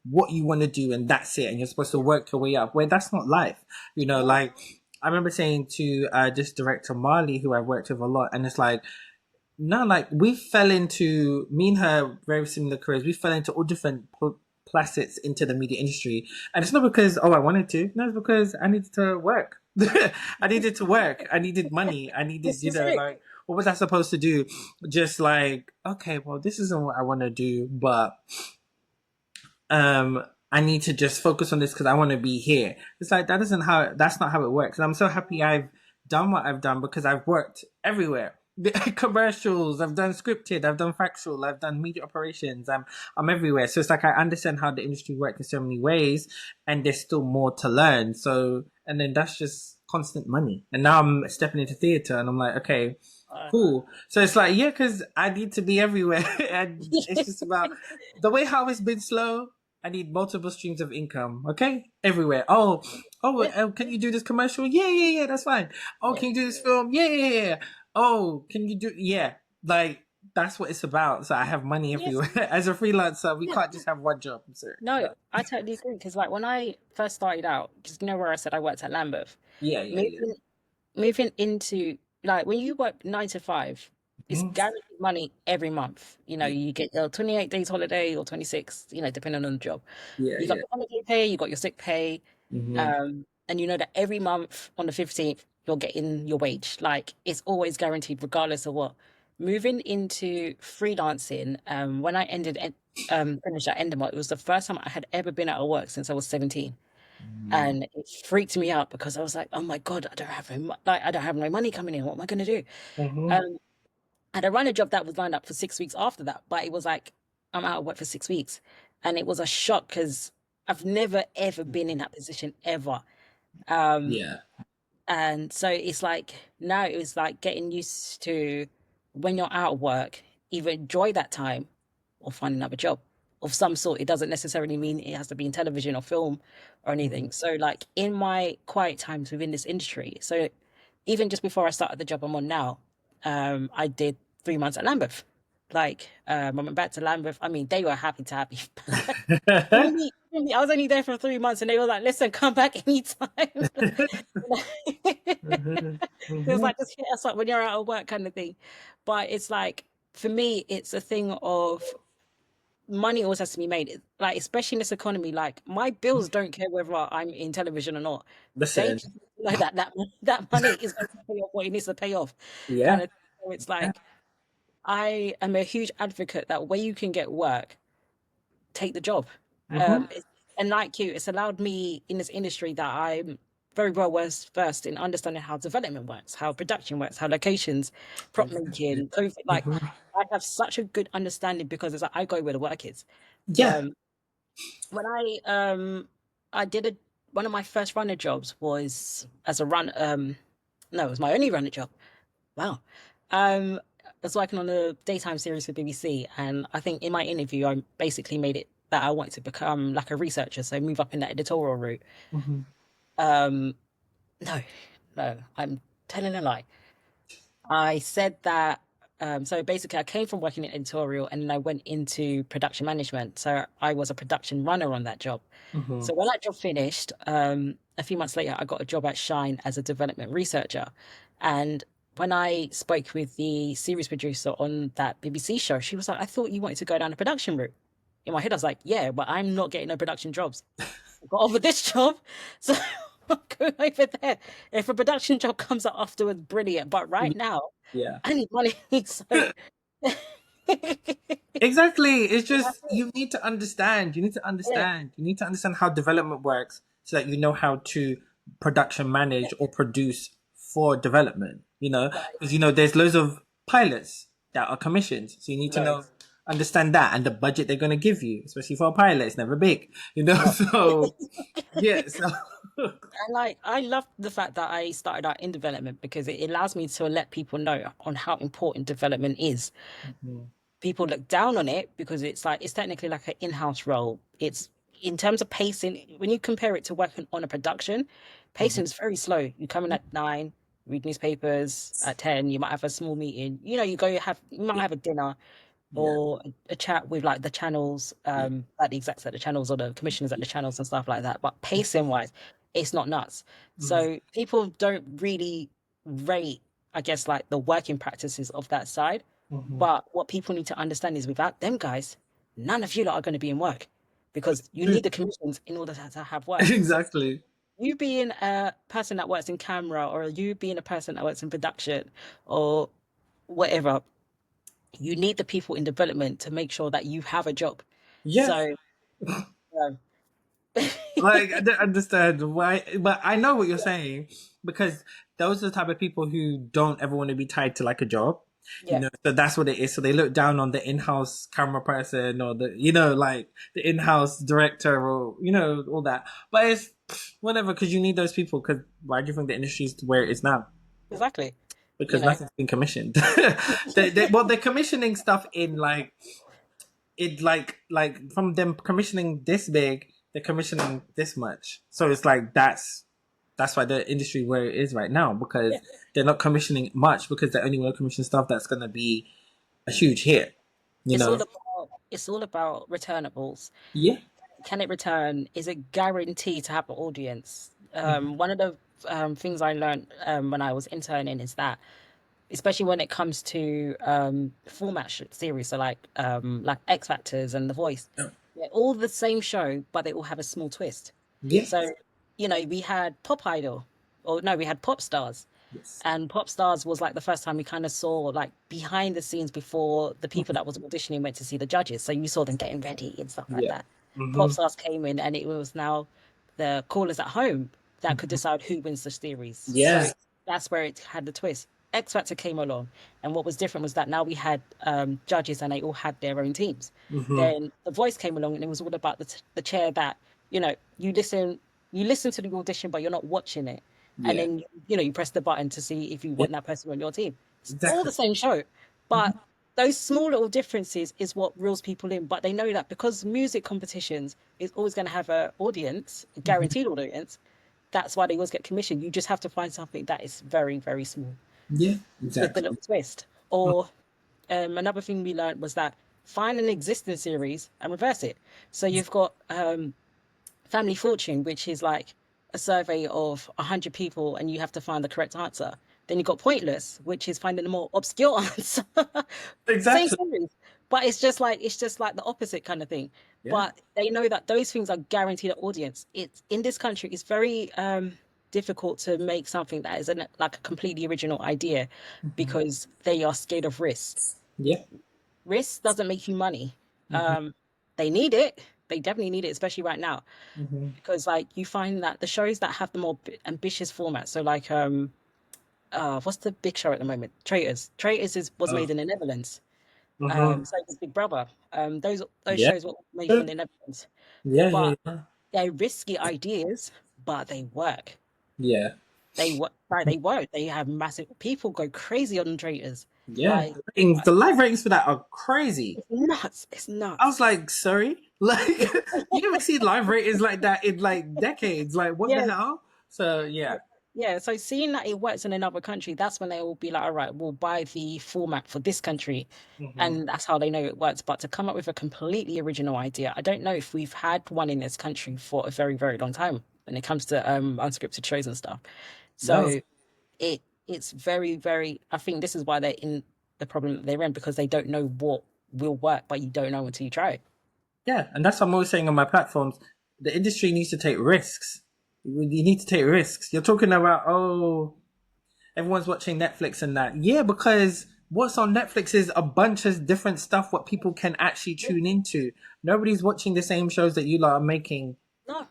what you want to do, and that's it. And you're supposed to work your way up. Where that's not life. yeah, Like I remember saying to this director Marley, who I've worked with a lot, and it's like, no, like we fell into me and her very similar careers. We fell into all different placets into the media industry, and it's not because I wanted to. No, it's because I needed to work. I needed to work. I needed money. I needed, this is it. like what was I supposed to do? Just like, okay, well, this isn't what I want to do, but I need to just focus on this because I want to be here. It's like that's not how it works. And I'm so happy I've done what I've done because I've worked everywhere. Commercials, I've done scripted, I've done factual, I've done media operations. I'm everywhere. So it's like I understand how the industry works in so many ways, and there's still more to learn. So and then that's just constant money. And now I'm stepping into theater, and I'm like, okay, Uh, cool. So it's like, yeah, because I need to be everywhere, and it's just about the way how it's been slow. I need multiple streams of income. Okay, everywhere. yeah, Can you do this commercial? Yeah, yeah, yeah. That's fine. Oh, yeah. can you do this film? Yeah, yeah, yeah. Oh, can you do? Yeah, like that's what it's about. So I have money Yes, everywhere. As a freelancer, we yeah. can't just have one job. I'm sorry. No, No. I totally agree. Because like when I first started out, because you know where I said I worked at Lambeth, Yeah, yeah, yeah. moving moving into like when you work 9 to 5, it's Mhm. guaranteed money every month. You know, Yeah, you get your 28 days holiday or 26, depending on the job. yeah, You got yeah. your holiday pay, you got your sick pay, Hmm. and you know that every month on the 15th, you're getting your wage. Like it's always guaranteed, regardless of what. Moving into freelancing, when I finished at Endemol, it was the first time I had ever been out of work since I was 17. And it freaked me out because I was like, oh my God, I don't have I don't have no money coming in. What am I going to do? Hmm. Um, and I ran a job that was lined up for 6 weeks after that, but it was like, I'm out of work for 6 weeks. And it was a shock because I've never ever been in that position ever. Um, Yeah. and so it's like now it was like getting used to when you're out of work, either enjoy that time or find another job of some sort. It doesn't necessarily mean it has to be in television or film or Hmm. anything. So like in my quiet times within this industry, so even just before I started the job I'm on now, I did 3 months at Lambeth. Like I went back to Lambeth. I mean, they were happy to have me back. I was only there for 3 months, and they were like, "Listen, come back anytime." Hmm. It was Hmm. like just hit us up when you're out of work kind of thing. But it's like for me, it's a thing of money always has to be made. Like especially in this economy, like my bills don't care whether I'm in television or not. They Listen. just know that that money is going to pay off what it needs to pay off. Kind Yeah. of. So it's Yeah. like I am a huge advocate that where you can get work, take the job. Hmm. And like you, it's allowed me in this industry that I'm very well versed in understanding how development works, how production works, how locations, prop Exactly. making, COVID. Like Hmm. I have such a good understanding because it's like I go where the work is. Yeah. Um, when I did a one of my first runner jobs was as a run no, it was my only runner job. Wow. I was working on a daytime series for BBC, and I think in my interview, I basically made it that I wanted to become like a researcher, so move up in that editorial route. Hmm. Um, no, no, I'm telling a lie. I said that. So basically, I came from working in editorial, and then I went into production management. So I was a production runner on that job. Hmm. So when that job finished, a few months later, I got a job at Shine as a development researcher. And when I spoke with the series producer on that BBC show, she was like, I thought you wanted to go down the production route. In my head, I was like, yeah, but I'm not getting no production jobs. I got offered this job, so I'll go over there. If a production job comes up afterwards, brilliant. But right now, Yeah. I need money. So Exactly. It's just that's it. you need to understand. You need to Yeah, understand. You need to understand how development works so that you know how to production manage or produce for development. like, Because there's loads of pilots that are commissioned, so you need to know loads. understand that and the budget they're going to give you, especially for a pilot. It's never big. No. So yeah. So And like I love the fact that I started out in development because it allows me to let people know on how important development is. Mhm. People look down on it because it's like it's technically like an in-house role. It's in terms of pacing, when you compare it to working on a production, Mhm. pacing is very slow. You come in at 9, read newspapers at 10, you might have a small meeting. You might have a dinner Yeah. or a chat with like the channels, Yeah. like the execs at the channels or the commissioners at the channels and stuff like that. But pacing wise, it's not nuts. Mhm. So people don't really rate, I guess, like the working practices of that side. Mhm. But what people need to understand is without them guys, none of you lot are going to be in work because you True. need the commissions in order to have work. So Exactly. you being a person that works in camera or you being a person that works in production or whatever, you need the people in development to make sure that you have a job. Yeah. So, um, Like I don't understand why, but I know what you're saying because those are the type of people who don't ever want to be tied to like a job. yeah, So that's what it is. So they look down on the in-house camera person or like the in-house director or all that. But it's whatever because you need those people. Because why do you think the industry is where it is now? exactly. You Because know, nothing's been commissioned. They're commissioning stuff in like from them commissioning this big, they're commissioning this much. So it's like that's why the industry where it is right now because yeah, they're not commissioning much because they only want to commission stuff that's gonna be a huge hit, you know. It's all about returnables. Yeah. Can it return? Is it guaranteed to have an audience? Mhm. One of the things I learned when I was interning is that, especially when it comes to format series, so like X Factors and The Voice, Yeah. they're all the same show, but they all have a small twist. Yeah. So, we had Pop Idol, or no, we had Pop Stars. Yes. And Pop Stars was like the first time we kind of saw like behind the scenes before the people that was auditioning went to see the judges. So you saw them getting ready and stuff like Yeah. that. Pop Mhm. Stars came in, and it was now the callers at home that could Mhm. decide who wins the series. So Yeah. that's where it had the twist. X Factor came along, and what was different was that now we had judges, and they all had their own teams. Mhm. Then The Voice came along, and it was all about the chair that you listen to the audition, but you're not watching it, and Yeah. then you press the button to see if you Yeah. want that person on your team. It's all Exactly. the same show, Mhm. but those small little differences is what reels people in. But they know that because music competitions is always going to have an audience, a Mhm. guaranteed audience. That's why they always get commissioned. You just have to find something that is very, very small Yeah. with the little Exactly. twist. Or another thing we learned was that find an existing series and reverse it. So you've got Family Fortune, which is like a survey of 100 people and you have to find the correct answer. Then you've got Pointless, which is finding the more obscure answer. Same Exactly. series, but it's just like the opposite kind of thing. Yeah. But they know that those things are guaranteed an audience. It's in this country, it's very difficult to make something that is like a completely original idea Mhm. because they are scared of risk. Yeah. Risk doesn't make you money. Mhm. Um, they need it. They definitely need it, especially right now, Mhm. because like you find that the shows that have the more ambitious format, so like what's the big show at the moment? Traitors was Oh. made in the Netherlands. Mhm. So was Big Brother. Those Yeah. shows were made from Good. the Netherlands, Yeah. Yeah. but Yeah. they're risky ideas, but they work. Yeah. They work. Right, they work. They have massive. People go crazy on Traitors. Yeah. Like The live ratings for that are crazy. it's nuts. It's I was nuts. like, sorry, like you haven't seen live ratings like that in like decades. Like, what the Yeah, hell? So yeah. yeah. So seeing that it works in another country, that's when they will be like, all right, we'll buy the format for this country. Hmm. And that's how they know it works. But to come up with a completely original idea, I don't know if we've had one in this country for a very, very long time when it comes to unscripted shows and stuff. No. So it's very, very, I think this is why they're in the problem that they're in, because they don't know what will work, but you don't know until you try it. Yeah, and that's what I'm always saying on my platforms. The industry needs to take risks. You need to take risks. You're talking about, oh, everyone's watching Netflix and that. Yeah, because what's on Netflix is a bunch of different stuff what people can actually Yeah. tune into. Nobody's watching the same shows that you lot are making. No.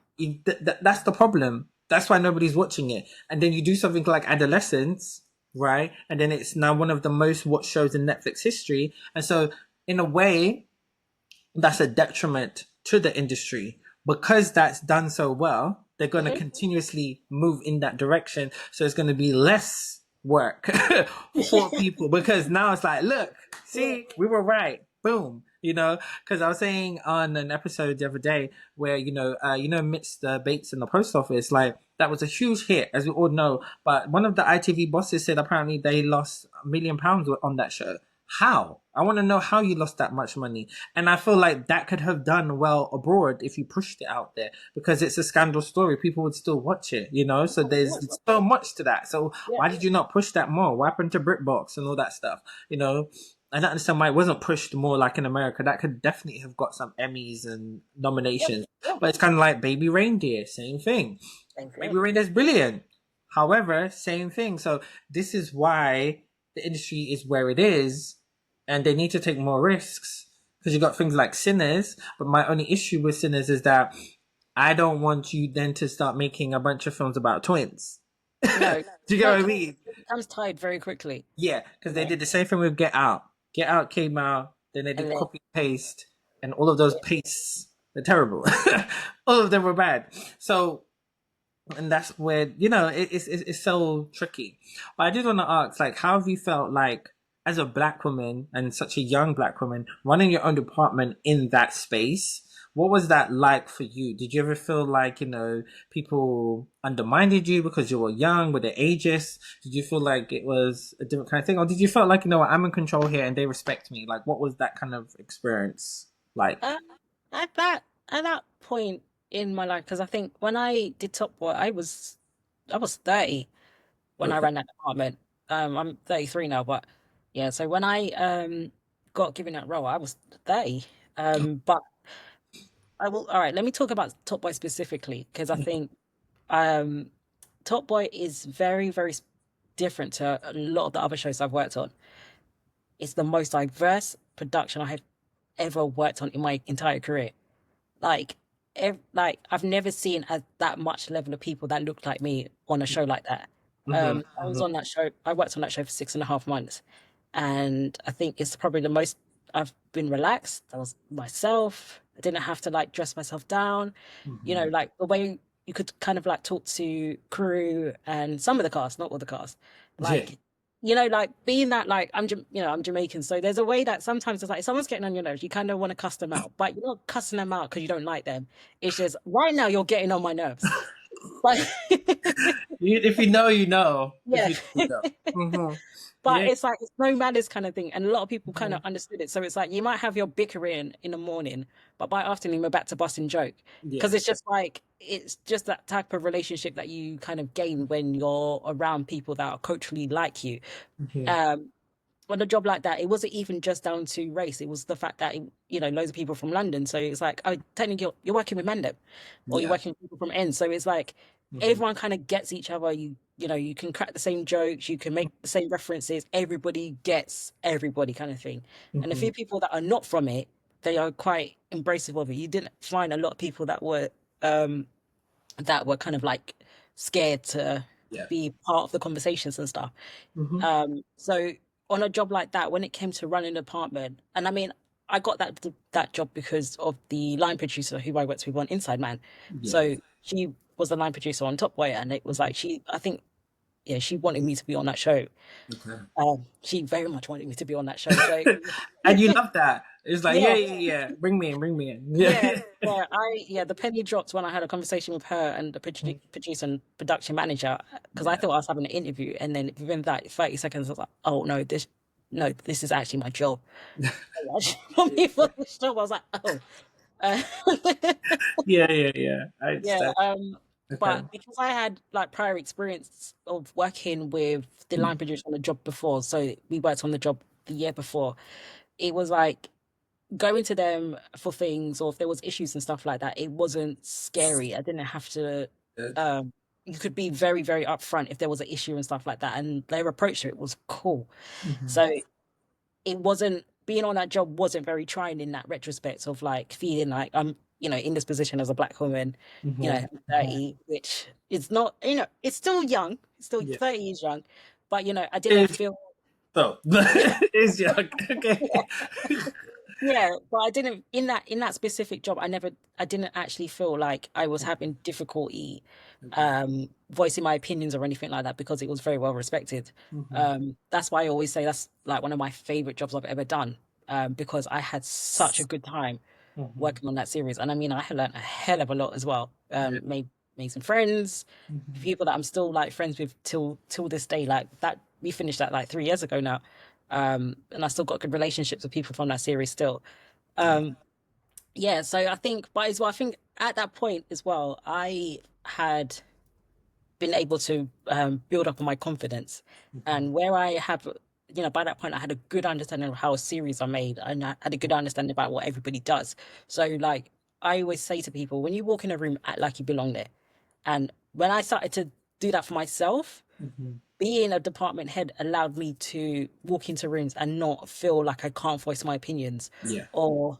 That's the problem. That's why nobody's watching it. And then you do something like Adolescence, right? And then it's now one of the most watched shows in Netflix history. And so, in a way, that's a detriment to the industry because that's done so well. They're going to Mhm. continuously move in that direction. So it's going to be less work for people because now it's like, look, Yeah. see, we were right. Boom. Because I was saying on an episode the other day where, Mr. Bates in the post office, like that was a huge hit, as we all know. But one of the ITV bosses said apparently they lost £1 million on that show. How? I want to know how you lost that much money. And I feel like that could have done well abroad if you pushed it out there because it's a scandal story. People would still watch it. So there's so much to that. So Yeah. why did you not push that more? What happened to BritBox and all that stuff? I don't understand why it wasn't pushed more like in America. That could definitely have got some Emmys and Yeah. nominations. Yeah. But it's kind of like Baby Reindeer, same thing. Same Baby thing. Reindeer's brilliant. However, same thing. So this is why the industry is where it is, and they need to take more risks because you got things like Sinners. But my only issue with Sinners is that I don't want you then to start making a bunch of films about twins. No, Do you get no, what I it mean? becomes tired very quickly. Yeah, because they Yeah. did the same thing with Get Out. Get Out came out, then they And did then copy and paste, and all of those pastes are terrible. All of them were bad. So, and that's where it's so tricky. But I did want to ask, like, how have you felt like as a black woman and such a young black woman running your own department in that space? What was that like for you? Did you ever feel like, people undermined you because you were young, were they ageist? Did you feel like it was a different kind of thing? Or did you feel like, I'm in control here and they respect me? Like, what was that kind of experience like? Uh, at that point in my life, because I think when I did Top Boy, I was 30 when I Okay. ran that department. I'm 33 now, but yeah. So when I got given that role, I was 30. But I will. All right. Let me talk about Top Boy specifically because I think um Top Boy is very, very different to a lot of the other shows I've worked on. It's the most diverse production I have ever worked on in my entire career. Like, like I've never seen that much level of people that looked like me on a show like that. Hmm. I was on that show. I worked on that show for 6.5 months, and I think it's probably the most I've been relaxed. I was myself. I didn't have to like dress myself down. Hmm. Like the way you could kind of like talk to crew and some of the cast, not all the cast, Yeah. like like being that like I'm Jamaican, so there's a way that sometimes it's like if someone's getting on your nerves, you kind of want to cuss them out, but you're not cussing them out because you don't like them. It's just right now you're getting on my nerves. But If you know, you know. If yeah. you know, you know. Hmm. But Yeah. it's like it's no manners kind of thing, and a lot of people kind Hmm. of understood it. So it's like you might have your bickering in the morning, but by afternoon we're back to busting joke because Yeah. it's just like it's just that type of relationship that you kind of gain when you're around people that are culturally like you. Hmm. Um, on a job like that, it wasn't even just down to race. It was the fact that loads of people from London. So it's like, oh, technically you're working with Mandem, or you're Yeah. working with people from N. So it's like Hmm. everyone kind of gets each other. You can crack the same jokes, you can make the same references. Everybody gets everybody, kind of thing. And a Hmm. few people that are not from it, they are quite embracive of it. You didn't find a lot of people um that were kind of like scared to Yeah. be part of the conversations and stuff. Hmm. So on a job like that, when it came to running the department, and I mean, I got that job because of the line producer who I worked with on Inside Man. Yeah. So she was the line producer on Top Boy, and it was like I think, yeah, she wanted me to be on that show. Okay. She very much wanted me to be on that show. So And you love that. It's like, yeah, yeah, yeah, yeah. Bring me in, bring me in. yeah, Yeah. the penny dropped when I had a conversation with her and the producer and production manager because I Yeah. thought I was having an interview, and then within that 30 seconds, I was like, oh no, this is actually my job. They actually want me for this job. I was like, oh, uh, Yeah, yeah, yeah. I yeah. understand. Okay. But because I had like prior experience of working with the line producer on the job before, so we worked on the job the year before. It was like going to them for things, or if there was issues and stuff like that, it wasn't scary. I didn't have to Good. um you could be very, very upfront if there was an issue and stuff like that. And their approach to it was cool. Hmm. So it wasn't being on that job wasn't very trying in that retrospect of like feeling like I'm, in this position as a black woman, Hmm. I'm 30, which is not, it's still young. It's still Yeah. 30 is young. But I didn't It's feel so. It's young. Okay. yeah, but I didn't in that specific job. I didn't actually feel like I was having difficulty Okay. voicing my opinions or anything like that because it was very well respected. Hmm. That's why I always say that's like one of my favorite jobs I've ever done, because I had such a good time Hmm. working on that series. And I mean, I had learned a hell of a lot as well. Yeah. Made some friends, Hmm. people that I'm still like friends with till this day. Like that, we finished that like 3 years ago now, and I still got good relationships with people from that series still. Um, yeah, so I think, but as well, I think at that point as well, I had been able to build up on my confidence, Hmm. and where I have. By that point, I had a good understanding of how series are made, and I had a good understanding about what everybody does. So, like, I always say to people, when you walk in a room, act like you belong there. And when I started to do that for myself, Hmm. being a department head allowed me to walk into rooms and not feel like I can't voice my opinions, Yeah. or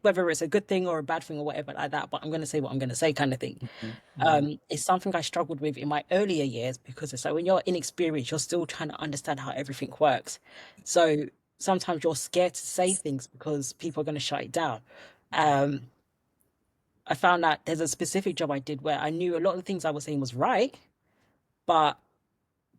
whether it's a good thing or a bad thing or whatever like that. But I'm going to say what I'm going to say, kind of thing. Hmm. It's something I struggled with in my earlier years because it's like when you're inexperienced, you're still trying to understand how everything works. So sometimes you're scared to say things because people are going to shut it down. Um, I found that there's a specific job I did where I knew a lot of the things I was saying was right, but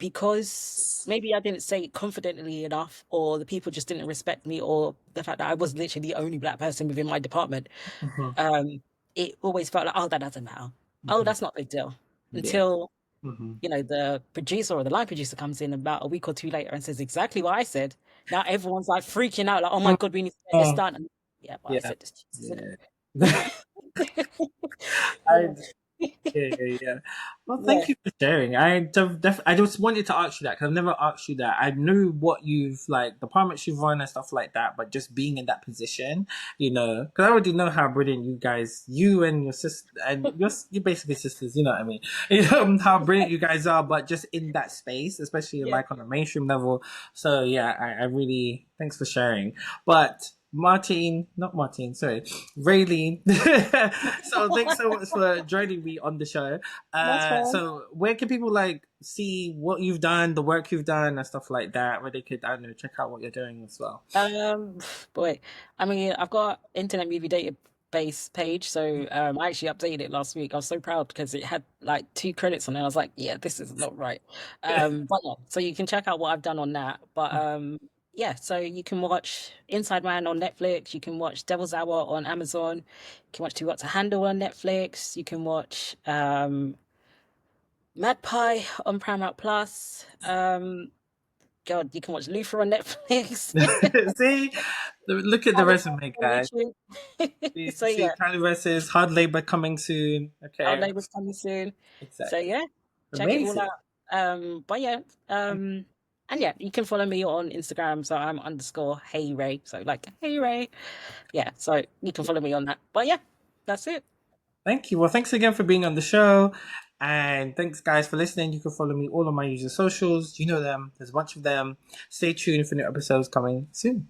because maybe I didn't say it confidently enough, or the people just didn't respect me, or the fact that I was literally the only black person within my department, Hmm. um, it always felt like, oh, that doesn't matter. Oh, Hmm. that's not a big deal. Yeah. Until, Hmm. the producer or the line producer comes in about a week or two later and says exactly what I said. Now everyone's like freaking out, like, oh my God, we need to get this Oh, done. And yeah, well, I yeah. said this, isn't Yeah. it? I Yeah. Yeah, yeah, yeah. Well, Yeah. thank you for sharing. I just wanted to ask you that because I've never asked you that. I knew what you've like, the departments you've run and stuff like that, but just being in that position, because I already know how brilliant you guys, you and your sister, and you're basically sisters, you know what I mean? You know how brilliant you guys are, but just in that space, especially Yeah. like on a mainstream level. So yeah, I really thanks for sharing. But not Martine, sorry, Raylean. So thanks so much for joining me on the show. That's fine. So where can people like see what you've done, the work you've done, and stuff like that? Where they could, I don't know, check out what you're doing as well. Um, boy, I mean, I've got Internet Movie Database page, so I actually updated it last week. I was so proud because it had like two credits on it. I was like, yeah, this is not right. But yeah, so you can check out what I've done on that. But yeah, so you can watch Inside Man on Netflix. You can watch Devil's Hour on Amazon. You can watch Too Hot to Handle on Netflix. You can watch Magpie on Paramount Plus. God, you can watch Luther on Netflix. See, look at the Tyler resume, on guys. YouTube. So See, yeah, Tyler versus Hard Labor coming soon. our Okay, labor's coming soon. So exactly. yeah, check it all Amazing. out. But yeah, and yeah, you can follow me on Instagram. So I'm underscore Hey Ray. So like Hey Ray. Yeah, so you can follow me on that. But yeah, that's it. Thank you. Well, thanks again for being on the show. And thanks, guys, for listening. You can follow me all on my user socials. You know them, there's a bunch of them. Stay tuned for new episodes coming soon.